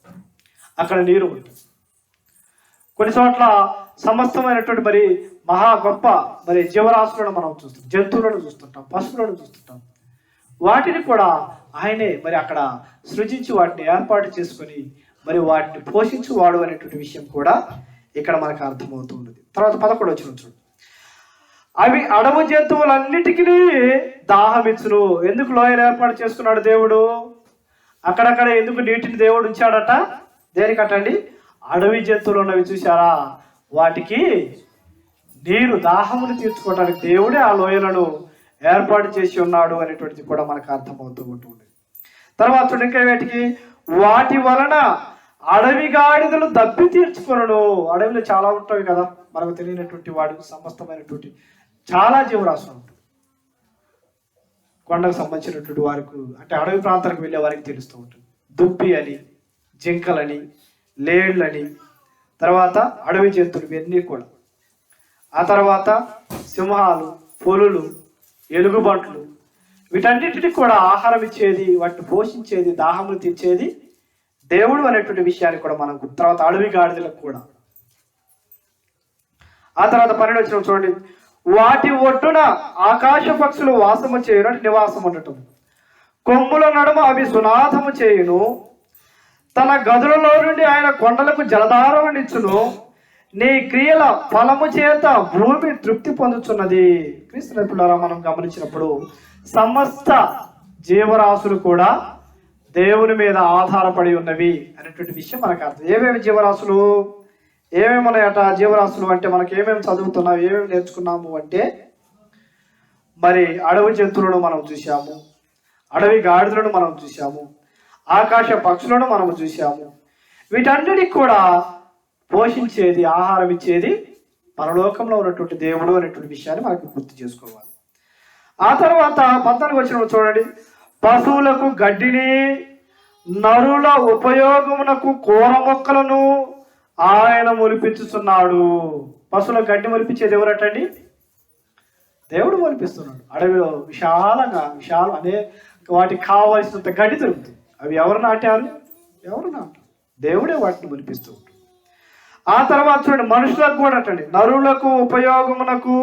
అక్కడ నీరు ఉంటుంది. కొన్ని చోట్ల సమస్తమైనటువంటి మరి మహా గొప్ప మరి జీవరాశులను మనం చూస్తాం, జంతువులను చూస్తుంటాం, పశువులను చూస్తుంటాం. వాటిని కూడా ఆయనే మరి అక్కడ సృజించి వాటిని ఏర్పాటు చేసుకొని మరి వాటిని పోషించువాడు అనేటువంటి విషయం కూడా ఇక్కడ మనకు అర్థమవుతూ ఉన్నది. తర్వాత 11వ వచనం చూడండి. అవి అడవు జంతువులన్నిటికీ దాహం ఇచ్చును. ఎందుకు లోయలు ఏర్పాటు చేసుకున్నాడు దేవుడు? అక్కడక్కడ ఎందుకు నీటిని దేవుడు ఉంచాడట? దేనికటండి? అడవి జంతువులు ఉన్నవి చూసారా, వాటికి నీరు దాహమును తీర్చుకోవడానికి దేవుడే ఆ లోయలను ఏర్పాటు చేసి ఉన్నాడు అనేటువంటిది కూడా మనకు అర్థమవుతూ ఉంటుంది. తర్వాత ఇంకా వేటికి, వాటి వలన అడవి గాడిదలు దప్పి తీర్చుకొనను. అడవిలో చాలా ఉంటాయి కదా, మనకు తెలియనటువంటి వాడికి సమస్తమైనటువంటి చాలా జీవరాశులు ఉంటాయి. కొండకు సంబంధించినటువంటి వారికి అంటే అడవి ప్రాంతాలకు వెళ్ళే వారికి తెలుస్తూ ఉంటుంది. దుప్పి అని, జింకలని, లేళ్లని, తర్వాత అడవి జంతువులు ఇవన్నీ కూడా. ఆ తర్వాత సింహాలు, పులులు, ఎలుగుబంట్లు, వీటన్నిటిని కూడా ఆహారం ఇచ్చేది, వాటిని పోషించేది, దాహమును తీర్చేది దేవుడు అనేటువంటి విషయాన్ని కూడా మనం. తర్వాత అడవి గాడిదలకు కూడా. ఆ తర్వాత 12వ వచనం చూడండి. వాటి ఒడ్డున ఆకాశ పక్షులు వాసము చేయును, నివాసం ఉండటం. కొమ్ముల నడుమ అవి సునాదము చేయును. తన గదులలో నుండి ఆయన కొండలకు జలధారలనిచ్చును. నీ క్రియల ఫలము చేత భూమి తృప్తి పొందుతున్నది. క్రీస్తు పిల్లరా, మనం గమనించినప్పుడు సమస్త జీవరాశులు కూడా దేవుని మీద ఆధారపడి ఉన్నవి అనేటువంటి విషయం మనకు అర్థం. ఏమేమి జీవరాశులు, ఏమేమి ఉన్నాయట జీవరాశులు అంటే? మనకి ఏమేమి చదువుతున్నాము, ఏమేమి నేర్చుకున్నాము అంటే, మరి అడవి జంతువులను మనం చూసాము, అడవి గాడిదలను మనం చూసాము, ఆకాశ పక్షులను మనం చూసాము. వీటన్నిటికి కూడా పోషించేది, ఆహారం ఇచ్చేది పరలోకంలో ఉన్నటువంటి దేవుడు అనేటువంటి విషయాన్ని మనకు గుర్తు చేసుకోవాలి. ఆ తర్వాత 14వ వచనం చూడండి. పశువులకు గడ్డిని, నరుల ఉపయోగమునకు కూర మొక్కలను ఆయన మొలిపించుతున్నాడు. పశువులకు గడ్డి మొలిపించేది ఎవరటండి? దేవుడు మొలిపిస్తున్నాడు. అడవిలో విశాలంగా అనే వాటికి కావలసినంత గడ్డి దొరుకుతుంది. అవి ఎవరు నాటారు? దేవుడే వాటిని మొలిపిస్తూ ఉంటాడు. ఆ తర్వాత చూడండి, మనుషులకు కూడా అటండి, నరులకు ఉపయోగమునకు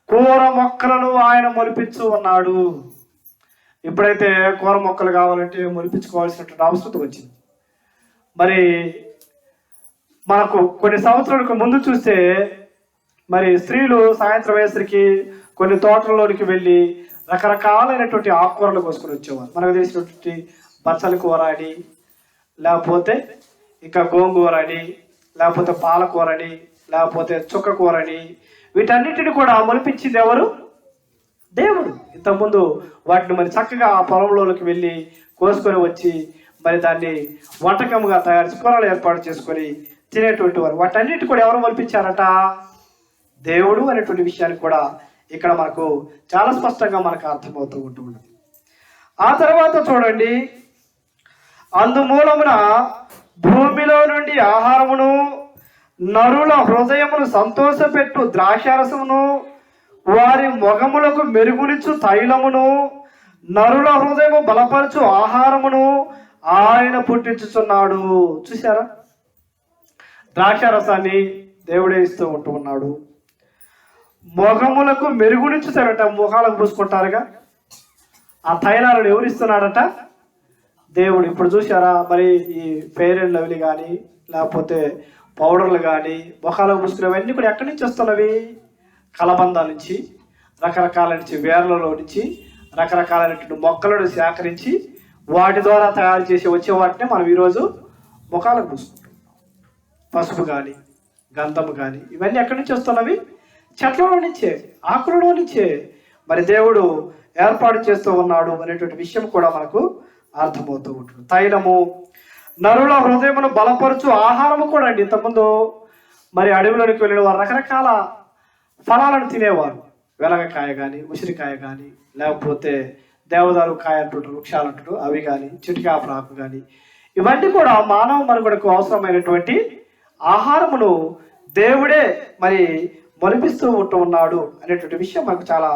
కూర మొక్కలను ఆయన మొలిపించు ఉన్నాడు. ఇప్పుడైతే కూర మొక్కలు కావాలంటే మొలిపించుకోవాల్సినటువంటి అవసరం వచ్చింది. మరి మనకు కొన్ని సంవత్సరాలకు ముందు చూస్తే మరి స్త్రీలు సాయంత్రం వేసరికి కొన్ని తోటల్లోనికి వెళ్ళి రకరకాలైనటువంటి ఆకుకూరలు కోసుకొని వచ్చేవారు. మనకు తెలిసినటువంటి బచ్చల కూర అని, లేకపోతే ఇంకా గోంగూర అని, లేకపోతే పాలకూర అని, లేకపోతే చుక్క కూర అని, వీటన్నిటిని కూడా మొలిపించింది ఎవరు? దేవుడు. ఇంతకుముందు వాటిని మరి చక్కగా ఆ పొలంలోకి వెళ్ళి కోసుకొని వచ్చి మరి దాన్ని వంటకముగా తయారు కూరలు ఏర్పాటు చేసుకొని తినేటువంటి వారు. వాటన్నిటి కూడా ఎవరు మొలిపించారట? దేవుడు అనేటువంటి విషయాన్ని కూడా ఇక్కడ మనకు చాలా స్పష్టంగా మనకు అర్థమవుతూ ఉంటుంది. ఆ తర్వాత చూడండి, అందుమూలమున భూమిలో నుండి ఆహారమును, నరుల హృదయమును సంతోషపెట్టు ద్రాక్షారసమును, వారి మొగములకు మెరుగునిచ్చు తైలమును, నరుల హృదయము బలపరచు ఆహారమును ఆయన పుట్టించుచున్నాడు. చూసారా? ద్రాక్షారసాన్ని దేవుడే ఇస్తూ ఉంటున్నాడు. మొగములకు మెరుగునిచ్చుతారట. ముఖాలకు పూసుకుంటారుగా, ఆ తైలాలను ఎవరు ఇస్తున్నాడట? దేవుడు. ఇప్పుడు చూసారా మరి ఈ ఫెయిర్ అండ్ లవ్లీ కానీ, లేకపోతే పౌడర్లు కానీ, ముఖాలకు పూసుకునేవన్నీ కూడా ఎక్కడి నుంచి వస్తున్నవి? కలబంద నుంచి, రకరకాల నుంచి, వేర్లలో నుంచి, రకరకాలైనటువంటి మొక్కలను సేకరించి వాటి ద్వారా తయారు చేసి వచ్చే వాటిని మనం ఈరోజు ముఖాలకు పూసుకుంటాం. పసుపు కానీ, గంధము కానీ, ఇవన్నీ ఎక్కడి నుంచి వస్తున్నవి? చెట్లలో నుంచే, ఆకులలో నుంచే మరి దేవుడు ఏర్పాటు చేస్తూ ఉన్నాడు అనేటువంటి విషయం కూడా మనకు అర్థమవుతూ ఉంటుంది. తైలము, నరుల హృదయమును బలపరచు ఆహారము కూడా అండి. ఇంతకుముందు మరి అడవిలోనికి వెళ్ళిన వారు రకరకాల ఫలాలను తినేవారు. వెలగకాయ కానీ, ఉసిరికాయ కానీ, లేకపోతే దేవదారు కాయ అంటుంటారు, వృక్షాలు అంటారు, అవి కానీ, చిటికాపు ఆకు కానీ, ఇవన్నీ కూడా మానవ మనుగడకు అవసరమైనటువంటి ఆహారమును దేవుడే మరి మొలిపిస్తూ ఉన్నాడు అనేటువంటి విషయం మనకు చాలా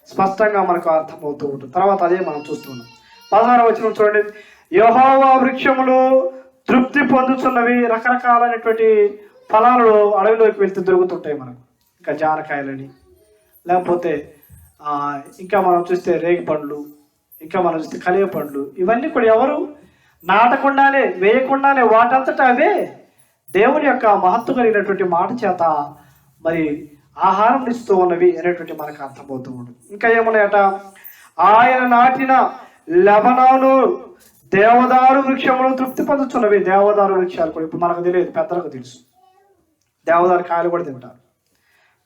స్పష్టంగా మనకు అర్థమవుతూ ఉంటుంది. తర్వాత అదే మనం చూస్తున్నాం. 16వ వచనం చూడండి, యెహోవా వృక్షములు తృప్తి పొందుతున్నవి. రకరకాలైనటువంటి ఫలాలు అడవిలోకి వెళ్తే దొరుకుతుంటాయి మనకు. ఇంకా జానకాయలని, లేకపోతే ఇంకా మనం చూస్తే రేగి పండ్లు, ఇంకా మనం చూస్తే కలియ పండ్లు, ఇవన్నీ కూడా ఎవరు నాటకుండానే, వేయకుండానే వాటంతటా అవే దేవుని యొక్క మహత్వ కలిగినటువంటి మాట చేత మరి ఆహారం ఇస్తూ ఉన్నవి అనేటువంటి మనకు అర్థమవుతూ ఉంటుంది. ఇంకా ఏమున్నాయట? ఆయన నాటిన లెబనాను దేవదారు వృక్షములు తృప్తి పొందుతున్నవి. దేవదారు వృక్షాలు కూడా ఇప్పుడు మనకు తెలియదు, పెద్దలకు తెలుసు. దేవదారు కాయలు కూడా తింటారు.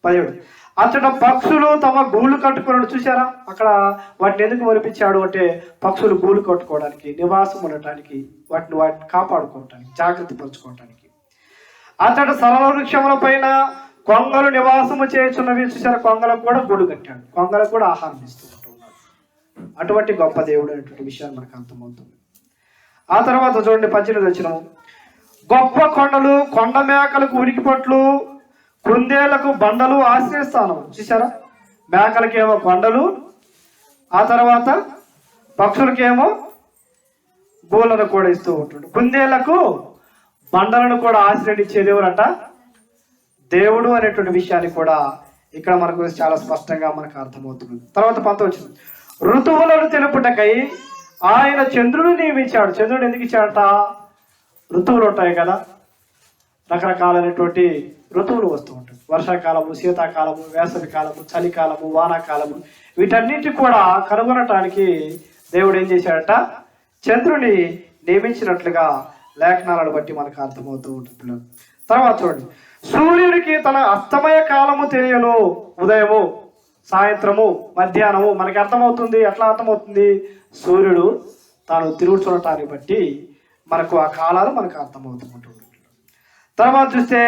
17, అతడు పక్షులు తమ గూళ్ళు కట్టుకున్నాడు. చూసారా? అక్కడ వాటిని ఎందుకు మొలిపించాడు అంటే పక్షులు గూళ్ళు కట్టుకోవడానికి, నివాసం ఉండటానికి, వాటిని కాపాడుకోవటానికి, జాగ్రత్త పరుచుకోవటానికి. అతడు సరళ వృక్షముల పైన కొంగలు నివాసము చేయుచున్నవి. చూసారా? కొంగలకు కూడా గూడు కట్టాడు, కొంగలకు కూడా ఆహారం ఇస్తూ ఉంటున్నాడు. అటువంటి గొప్ప దేవుడు అనేటువంటి విషయాన్ని మనకు అర్థమవుతుంది. ఆ తర్వాత చూడండి 18వ వచనం, గొప్ప కొండలు, కొండ మేకలకు ఉనికిపట్లు, కుందేళ్లకు బండలు ఆశ్రయస్థానం. చూసారా? మేకలకేమో కొండలు, ఆ తర్వాత పక్షులకేమో గూళ్ళను కూడా ఇస్తూ ఉంటాడు. కుందేళ్లకు బండలను కూడా ఆశ్రయించేది ఎవరంట? దేవుడు అనేటువంటి విషయాన్ని కూడా ఇక్కడ మనకు చాలా స్పష్టంగా మనకు అర్థమవుతుంది. తర్వాత 19వ వచనం, ఋతువులను తెలుపుటకై ఆయన చంద్రుడు నియమించాడు. చంద్రుడు ఎందుకు ఇచ్చాడట? ఋతువులు ఉంటాయి కదా, రకరకాలైనటువంటి ఋతువులు వస్తూ ఉంటాయి. వర్షాకాలము, శీతాకాలము, వేసవి కాలము, చలికాలము, వానాకాలము, వీటన్నిటి కూడా కనుగొనటానికి దేవుడు ఏం చేశాడట? చంద్రుని నియమించినట్లుగా లేఖనాలను బట్టి మనకు అర్థమవుతూ ఉంటుంది. తర్వాత చూడండి, సూర్యుడికి తన అస్తమయ కాలము తెలియను. ఉదయము, సాయంత్రము, మధ్యాహ్నము మనకి అర్థమవుతుంది. ఎట్లా అర్థమవుతుంది? సూర్యుడు తాను తిరుగుతుండటాన్ని బట్టి మనకు ఆ కాలాలు మనకు అర్థమవుతూ ఉంటుంది. తర్వాత చూస్తే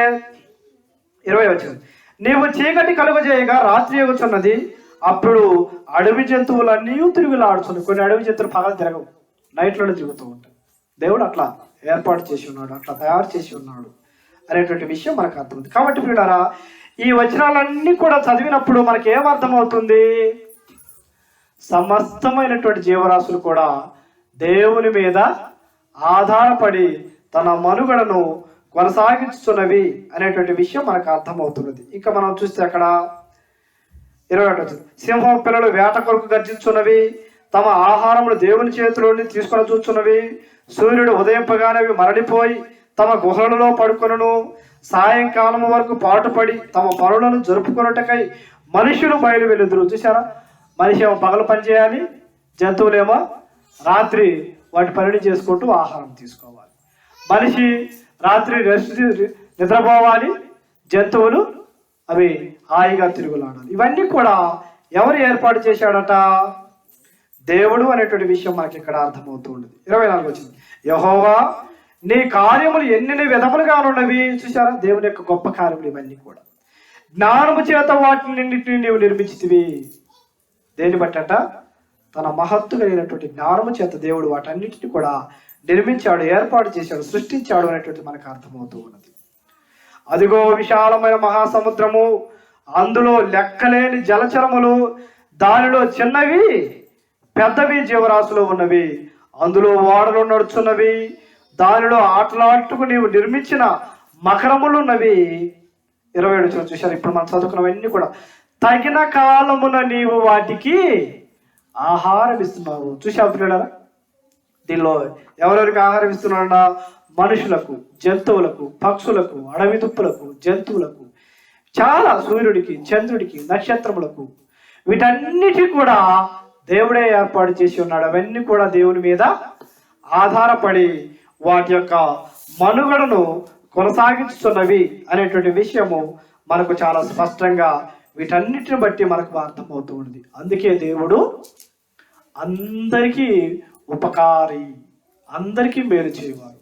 20వ వచనం, నీవు చీకటి కలుగజేయగా రాత్రి ఎగుచున్నది, అప్పుడు అడవి జంతువులన్నీ తిరుగులాడుతున్నాయి. కొన్ని అడవి జంతువులు పగలు తిరగవు, నైట్లోనే తిరుగుతూ ఉంటాయి. దేవుడు అట్లా ఏర్పాటు చేసి ఉన్నాడు, అట్లా తయారు చేసి ఉన్నాడు అనేటువంటి విషయం మనకు అర్థమవుతుంది. కాబట్టి పిల్లలారా, ఈ వచనాలన్నీ కూడా చదివినప్పుడు మనకి ఏమర్థమవుతుంది? సమస్తమైనటువంటి జీవరాశులు కూడా దేవుని మీద ఆధారపడి తన మనుగడను కొనసాగించుతున్నవి అనేటువంటి విషయం మనకు అర్థమవుతున్నది. ఇంకా మనం చూస్తే అక్కడ 21, సింహం పిల్లలు వేట కొరకు గర్జించున్నవి, తమ ఆహారములు దేవుని చేతిలోని తీసుకొని చూస్తున్నవి. సూర్యుడు ఉదయింపగానే అవి మరలిపోయి తమ గుహలలో పడుకొనును. సాయంకాలం వరకు పాటుపడి తమ పనులను జరుపుకొనుటకై మనుషులు బయలు వెలుదురు. చూసారా, మనిషి ఏమో పగలు పని చేయాలి, జంతువులేమో రాత్రి వాటి పనిని చేసుకుంటూ ఆహారం తీసుకోవాలి. మనిషి రాత్రి నిద్రపోవాలి, జంతువులు అవి హాయిగా తిరుగులాడాలి. ఇవన్నీ కూడా ఎవరు ఏర్పాటు చేశాడట? దేవుడు అనేటువంటి విషయం మనకి ఇక్కడ అర్థమవుతూ ఉండదు. 24 వచ్చింది, యెహోవా నీ కార్యములు ఎన్ని విధములుగా ఉన్నవి. చూసారా, దేవుని యొక్క గొప్ప కార్యములు ఇవన్నీ కూడా. జ్ఞానము చేత వాటినిన్నింటినీ నీవు నిర్మించితివి. దేన్ని బట్టట? తన మహత్తు కలిగినటువంటి జ్ఞానము చేత దేవుడు వాటన్నిటిని కూడా నిర్మించాడు, ఏర్పాటు చేశాడు, సృష్టించాడు అనేటువంటి మనకు అర్థమవుతూ ఉన్నది. అదిగో విశాలమైన మహాసముద్రము, అందులో లెక్కలేని జలచరములు, దానిలో చిన్నవి పెద్దవి జీవరాశులు ఉన్నవి, అందులో ఓడలు నడుచున్నవి, దానిలో ఆటలాటుకు నీవు నిర్మించిన మకరములు ఉన్నవి. 27 చూశారు. ఇప్పుడు మనం చదువుకున్నవన్నీ కూడా తగిన కాలమున నీవు వాటికి ఆహారం ఇస్తున్నావు. చూసావు పిల్లలారా, దీనిలో ఎవరెవరికి ఆహారం ఇస్తున్నాడా? మనుషులకు, జంతువులకు, పక్షులకు, అడవి తుప్పులకు, జంతువులకు, చాలా సూర్యుడికి, చంద్రుడికి, నక్షత్రములకు, వీటన్నిటి కూడా దేవుడే ఏర్పాటు చేసి ఉన్నాడు. అవన్నీ కూడా దేవుని మీద ఆధారపడి వాటి యొక్క మనుగడను కొనసాగించుతున్నవి అనేటువంటి విషయము మనకు చాలా స్పష్టంగా వీటన్నిటిని బట్టి మనకు అర్థమవుతూ ఉంది. అందుకే దేవుడు అందరికీ ఉపకారి, అందరికీ మేలు చేయవాడు,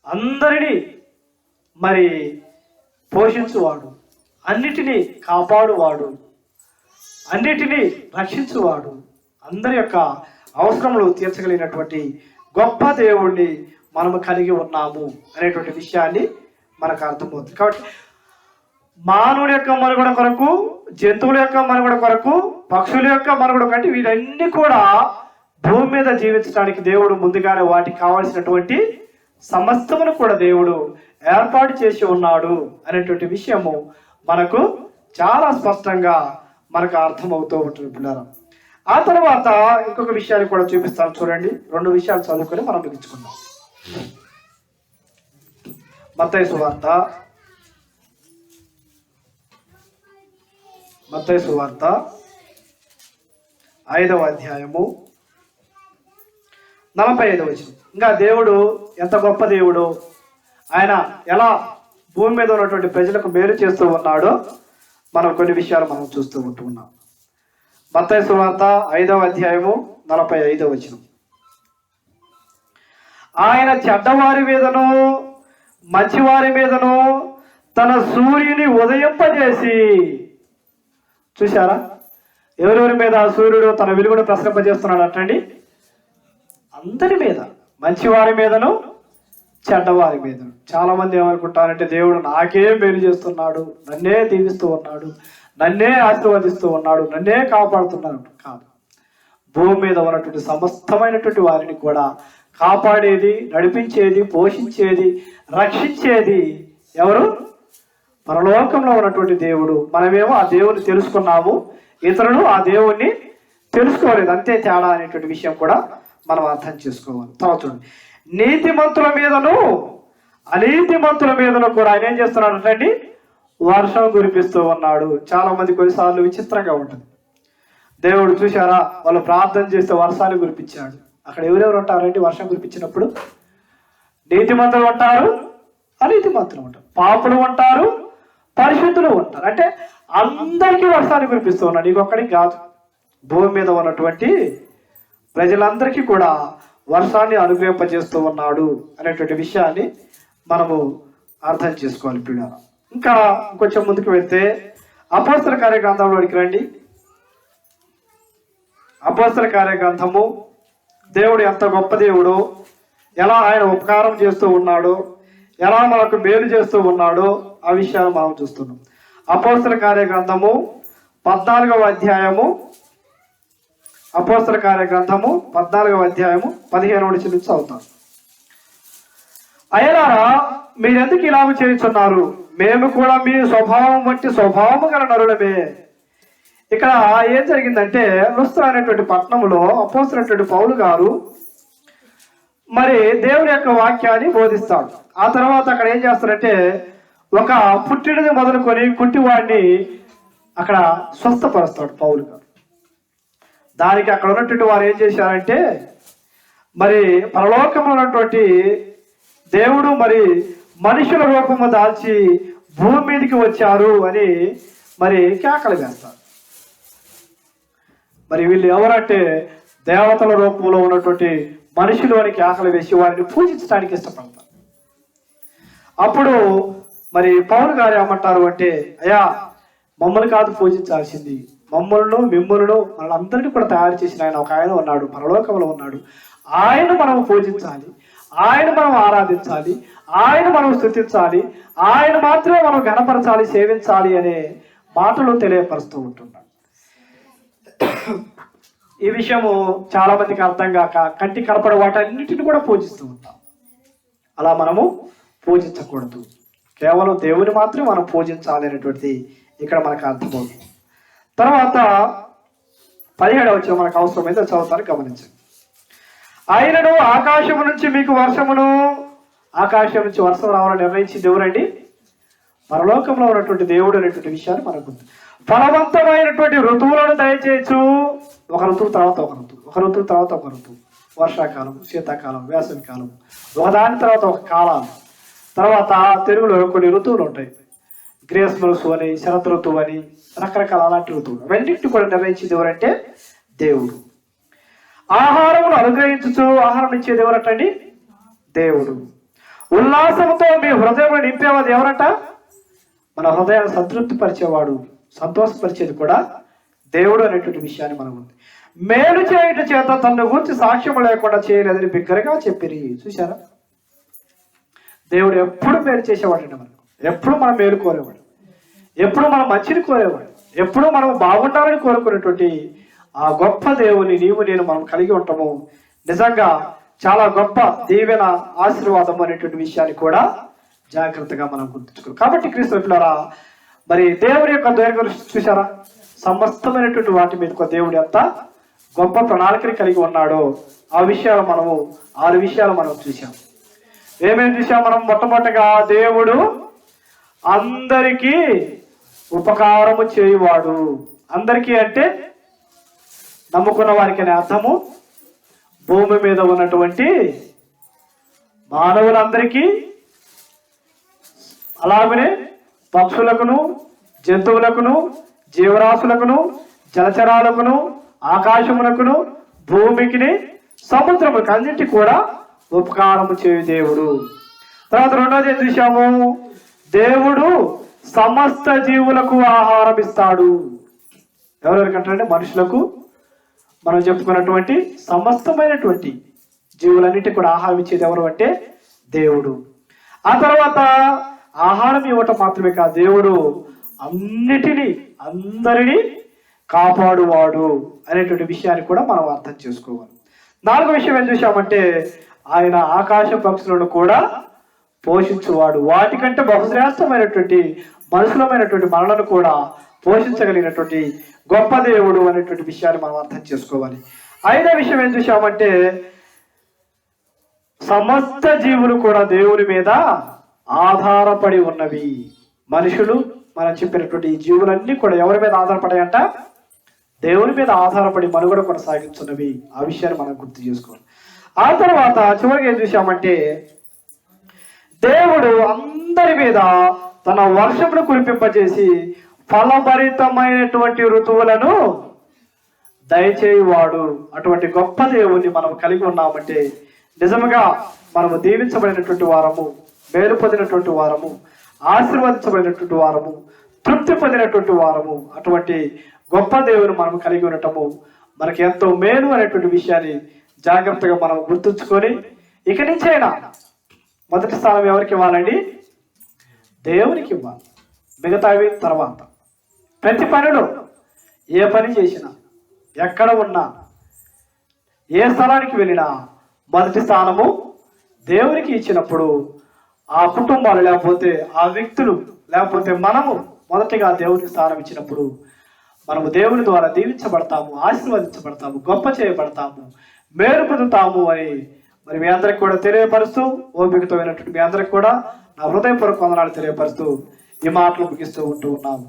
అందరినీ మరి పోషించువాడు, అన్నిటినీ కాపాడువాడు, అన్నిటినీ రక్షించువాడు, అందరి యొక్క అవసరములు తీర్చగలిగినటువంటి గొప్ప దేవుణ్ణి మనము కలిగి ఉన్నాము అనేటువంటి విషయాన్ని మనకు అర్థమవుతుంది. కాబట్టి మానవుడి యొక్క మనుగడ కొరకు, జంతువుల యొక్క మనుగడ కొరకు, పక్షుల యొక్క మనుగడ కంటే వీటన్ని కూడా భూమి మీద జీవించడానికి దేవుడు ముందుగానే వాటికి కావాల్సినటువంటి సమస్తమును కూడా దేవుడు ఏర్పాటు చేసి ఉన్నాడు అనేటువంటి విషయము మనకు చాలా స్పష్టంగా మనకు అర్థమవుతూ ఉంటుంది పిల్లలు. ఆ తర్వాత ఇంకొక విషయాన్ని కూడా చూపిస్తాను చూడండి. 2 విషయాలు చదువుకొని మనం ముగించుకుందాం. మత్తయి సువార్త 5వ అధ్యాయము 45వ వచనం. ఇంకా దేవుడు ఎంత గొప్ప దేవుడు, ఆయన ఎలా భూమి మీద ఉన్నటువంటి ప్రజలకు మేలు చేస్తూ ఉన్నాడో మనం కొన్ని విషయాలు మనం చూస్తూ ఉంటున్నాం. మత్తయి సువార్త 5వ అధ్యాయము 45వ వచనం. ఆయన చెడ్డవారి మీదను మంచివారి మీదను తన సూర్యుని ఉదయింపజేసి. చూశారా, ఎవరెవరి మీద సూర్యుడు తన వెలుగును ప్రసరింపజేస్తున్నాడు అంటండి? అందరి మీద, మంచివారి మీదను చెడ్డవారి మీదను. చాలా మంది ఏమనుకుంటారంటే దేవుడు నాకే మేలు చేస్తున్నాడు, నన్నే దీవిస్తూ ఉన్నాడు, నన్నే ఆశీర్వదిస్తూ ఉన్నాడు, నన్నే కాపాడుతున్నాడు. కాదు, భూమి మీద ఉన్నటువంటి సమస్తమైనటువంటి వారిని కూడా కాపాడేది, నడిపించేది, పోషించేది, రక్షించేది ఎవరు? పరలోకంలో ఉన్నటువంటి దేవుడు. మనమేమో ఆ దేవుని తెలుసుకున్నాము, ఇతరులు ఆ దేవుణ్ణి తెలుసుకోలేదు, అంతే తేడా అనేటువంటి విషయం కూడా మనం అర్థం చేసుకోవాలి. తర్వాత చూడండి, నీతిమంతుల మీదను అనీతిమంతుల మీదను కూడా ఆయన ఏం చేస్తున్నాడు అంటే వర్షం కురిపిస్తూ ఉన్నాడు. చాలా మంది కొన్నిసార్లు విచిత్రంగా ఉంటుంది. దేవుడు చూశారా, వాళ్ళు ప్రార్థన చేస్తే వర్షాన్ని కురిపించాడు. అక్కడ ఎవరెవరు ఉంటారంటే వర్షం కురిపించినప్పుడు? నీతిమంతులు ఉంటారు, అనీతిమంతులు ఉంటారు, పాపులు ఉంటారు, పరిశుద్ధులు ఉంటారు. అంటే అందరికీ వర్షాన్ని కురిపిస్తూ ఉన్నాడు, ఇంకొకరికి కాదు. భూమి మీద ఉన్నటువంటి ప్రజలందరికీ కూడా వర్షాన్ని అనుగ్రహింపజేస్తూ ఉన్నాడు అనేటువంటి విషయాన్ని మనము అర్థం చేసుకోవాలి పిల్లలు. ఇంకా కొంచెం ముందుకు వెళ్తే అపోస్తల కార్యగ్రంథంలోకి రండి. అపోస్తల కార్యగ్రంథము, దేవుడు ఎంత గొప్ప దేవుడు, ఎలా ఆయన ఉపకారం చేస్తూ ఉన్నాడో, ఎలా మనకు మేలు చేస్తూ ఉన్నాడో ఆ విషయాలు మనం చూస్తున్నాం. అపోస్తల కార్యగ్రంథము 14వ అధ్యాయము, అపోస్తల కార్యగ్రంథము 14వ అధ్యాయము 15వ వచనం నుంచి చదువుతాం. అయ్యలారా, మీరెందుకు ఇలాగ చేయుచున్నారు? మేము కూడా మీ స్వభావం వంటి స్వభావము గల నరులమే. ఇక్కడ ఏం జరిగిందంటే లుస్త్ర అనేటువంటి పట్టణంలో అపోస్తలుడైనటువంటి పౌలు గారు మరి దేవుని యొక్క వాక్యాన్ని బోధిస్తాడు. ఆ తర్వాత అక్కడ ఏం చేస్తారంటే ఒక పుట్టినది మొదలుకొని కుంటివాడిని అక్కడ స్వస్థపరుస్తాడు పౌలు గారు. దానికి అక్కడ ఉన్నటువంటి వారు ఏం చేశారంటే మరి పరలోకంలో ఉన్నటువంటి దేవుడు మరి మనుషుల రూపము దాల్చి భూమి మీదకి వచ్చారు అని మరి కేకలు వేస్తారు. మరి వీళ్ళు ఎవరంటే దేవతల రూపంలో ఉన్నటువంటి మనుషులు అని కేకలు వేసి వారిని పూజించడానికి ఇష్టపడతారు. అప్పుడు మరి పౌలు గారు ఏమంటారు అంటే, అయ్యా మమ్మల్ని కాదు పూజించాల్సింది, మిమ్మల్ని మనందరినీ కూడా తయారు చేసిన ఆయన ఒక ఆయన ఉన్నాడు, పరలోకంలో ఉన్నాడు, ఆయన మనం పూజించాలి, ఆయన మనం ఆరాధించాలి, ఆయన మనం స్తుతించాలి, ఆయన మాత్రమే మనం ఘనపరచాలి, సేవించాలి అనే మాటలు తెలియపరుస్తూ ఉంటున్నాడు. ఈ విషయము చాలా మందికి అర్థం కాక కంటి కనపడ వాటన్నిటిని కూడా పూజిస్తూ ఉంటాం. అలా మనము పూజించకూడదు, కేవలం దేవుని మాత్రమే మనం పూజించాలి అనేటువంటిది ఇక్కడ మనకు అర్థమవుతుంది. తర్వాత 17వ వచనం మనకు అవసరమైతే చదువుతాను, గమనించండి. ఆయనను ఆకాశము నుంచి మీకు వర్షమును, ఆకాశం నుంచి వర్షం రావాలని నిర్ణయించింది ఎవరండి? పరలోకంలో ఉన్నటువంటి దేవుడు అనేటువంటి విషయాన్ని మనకు ఫలవంతమైనటువంటి ఋతువులను దయచేయచ్చు. ఒక ఋతువు తర్వాత ఒక ఋతువు, ఒక ఋతువు తర్వాత ఒక ఋతువు, వర్షాకాలం, శీతాకాలం, వేసవి కాలం, ఒకదాని తర్వాత ఒక కాలాలు. తర్వాత తెలుగులో కొన్ని ఋతువులు ఉంటాయి, గ్రీష్మ ఋతువు అని, శరత్ ఋతువు అని, రకరకాల అలాంటి ఋతువులు. అవన్నింటినీ కూడా నిర్ణయించేది ఎవరంటే దేవుడు. ఆహారమును అనుగ్రహించు, ఆహారం ఇచ్చేది ఎవరటండి? దేవుడు. ఉల్లాసంతో మీ హృదయం నింపేవాడు ఎవరట? మన హృదయాన్ని సంతృప్తి పరిచేవాడు, సంతోషపరిచేది కూడా దేవుడు అనేటువంటి విషయాన్ని మనం ఉంది. మేలు చేయట చేత తన గురించి సాక్ష్యం లేకుండా చేయలేదని బిగ్గరగా చెప్పిరి. చూసారా, దేవుడు ఎప్పుడు మేలు చేసేవాడు అండి మనకు. ఎప్పుడు మనం మేలు కోరేవాడు, ఎప్పుడు మనం మంచిని కోరేవాడు, ఎప్పుడు మనం బాగుండాలని కోరుకునేటువంటి ఆ గొప్ప దేవుని నీవు నేను మనం కలిగి ఉంటాము. నిజంగా చాలా గొప్ప దీవెన, ఆశీర్వాదం అనేటువంటి విషయాన్ని కూడా జాగ్రత్తగా మనం గుర్తుంచుకోవాలి. కాబట్టి క్రీస్తులారా, మరి దేవుడి యొక్క దైర్ఘ్యం చూసారా, సమస్తమైనటువంటి వాటి మీద దేవుడు ఎంత గొప్ప ప్రణాళికని కలిగి ఉన్నాడో ఆ విషయాలు మనము 6 విషయాలు మనం చూసాం. ఏమేమి చూసాం మనం? మొట్టమొదటిగా దేవుడు అందరికీ ఉపకారము చేయువాడు. అందరికీ అంటే నమ్ముకున్న వారికి అనే అర్థము. భూమి మీద ఉన్నటువంటి మానవులందరికీ, అలాగనే పక్షులకును, జంతువులకును, జీవరాశులకును, జలచరాలకును, ఆకాశమునకును, భూమికిని, సముద్రములకు అన్నింటి కూడా ఉపకారము చేయు దేవుడు. తర్వాత రెండోది చూసాము, దేవుడు సమస్త జీవులకు ఆహారం ఇస్తాడు. ఎవరెవరికంటే మనుషులకు, మనం చెప్పుకున్నటువంటి సమస్తమైనటువంటి జీవులన్నిటికీ కూడా ఆహారం ఇచ్చేది ఎవరు అంటే దేవుడు. ఆ తర్వాత ఆహారం ఇవ్వటం మాత్రమే కాదు, దేవుడు అందరినీ కాపాడువాడు అనేటువంటి విషయాన్ని కూడా మనం అర్థం చేసుకోవాలి. 4వ విషయం ఏం చూసామంటే, ఆయన ఆకాశ పక్షులను కూడా పోషించువాడు. వాటికంటే బహుశ్రేష్టమైనటువంటి మనుషులమైనటువంటి మనలను కూడా పోషించగలిగినటువంటి గొప్ప దేవుడు అనేటువంటి విషయాన్ని మనం అర్థం చేసుకోవాలి. 5వ విషయం ఏం చూసామంటే, సమస్త జీవులు కూడా దేవుని మీద ఆధారపడి ఉన్నవి. మనుషులు, మనం చెప్పినటువంటి ఈ జీవులన్నీ కూడా ఎవరి మీద ఆధారపడాయంట? దేవుని మీద ఆధారపడి మనుగడ కొనసాగించున్నవి. ఆ విషయాన్ని మనం గుర్తు చేసుకోవాలి. ఆ తర్వాత చివరికి ఏం చూసామంటే, దేవుడు అందరి మీద తన వర్షమును కురిపింపజేసి ఫలభరితమైనటువంటి ఋతువులను దయచేయువాడు. అటువంటి గొప్ప దేవుణ్ణి మనం కలిగి ఉన్నామంటే నిజంగా మనము దీవించబడినటువంటి వారము, మేలు పొందినటువంటి వారము, ఆశీర్వదించబడినటువంటి వారము, తృప్తి పొందినటువంటి వారము. అటువంటి గొప్ప దేవుని మనం కలిగి ఉండటము మనకి ఎంతో మేలు అనేటువంటి విషయాన్ని జాగ్రత్తగా మనం గుర్తుంచుకొని ఇక నుంచైనా మొదటి స్థానం ఎవరికి ఇవ్వాలండి? దేవునికి ఇవ్వాలి. మిగతావి తర్వాత. ప్రతి పనిలో ఏ పని చేసినా, ఎక్కడ ఉన్నా, ఏ స్థలానికి వెళ్ళినా మొదటి స్థానము దేవునికి ఇచ్చినప్పుడు ఆ కుటుంబాలు లేకపోతే ఆ వ్యక్తులు లేకపోతే మనము మొదటిగా దేవునికి స్థానం ఇచ్చినప్పుడు మనము దేవుని ద్వారా దీవించబడతాము, ఆశీర్వదించబడతాము, గొప్ప చేయబడతాము, మేలు పొందుతాము అని మరి మీ అందరికి కూడా తెలియపరుస్తూ, ఓపికతో విన్నటువంటి మీ అందరికి కూడా నా హృదయపూర్వక వందనాలు తెలియపరుస్తూ ఈ మాటలు ముగిస్తూ ఉంటూ ఉన్నాము.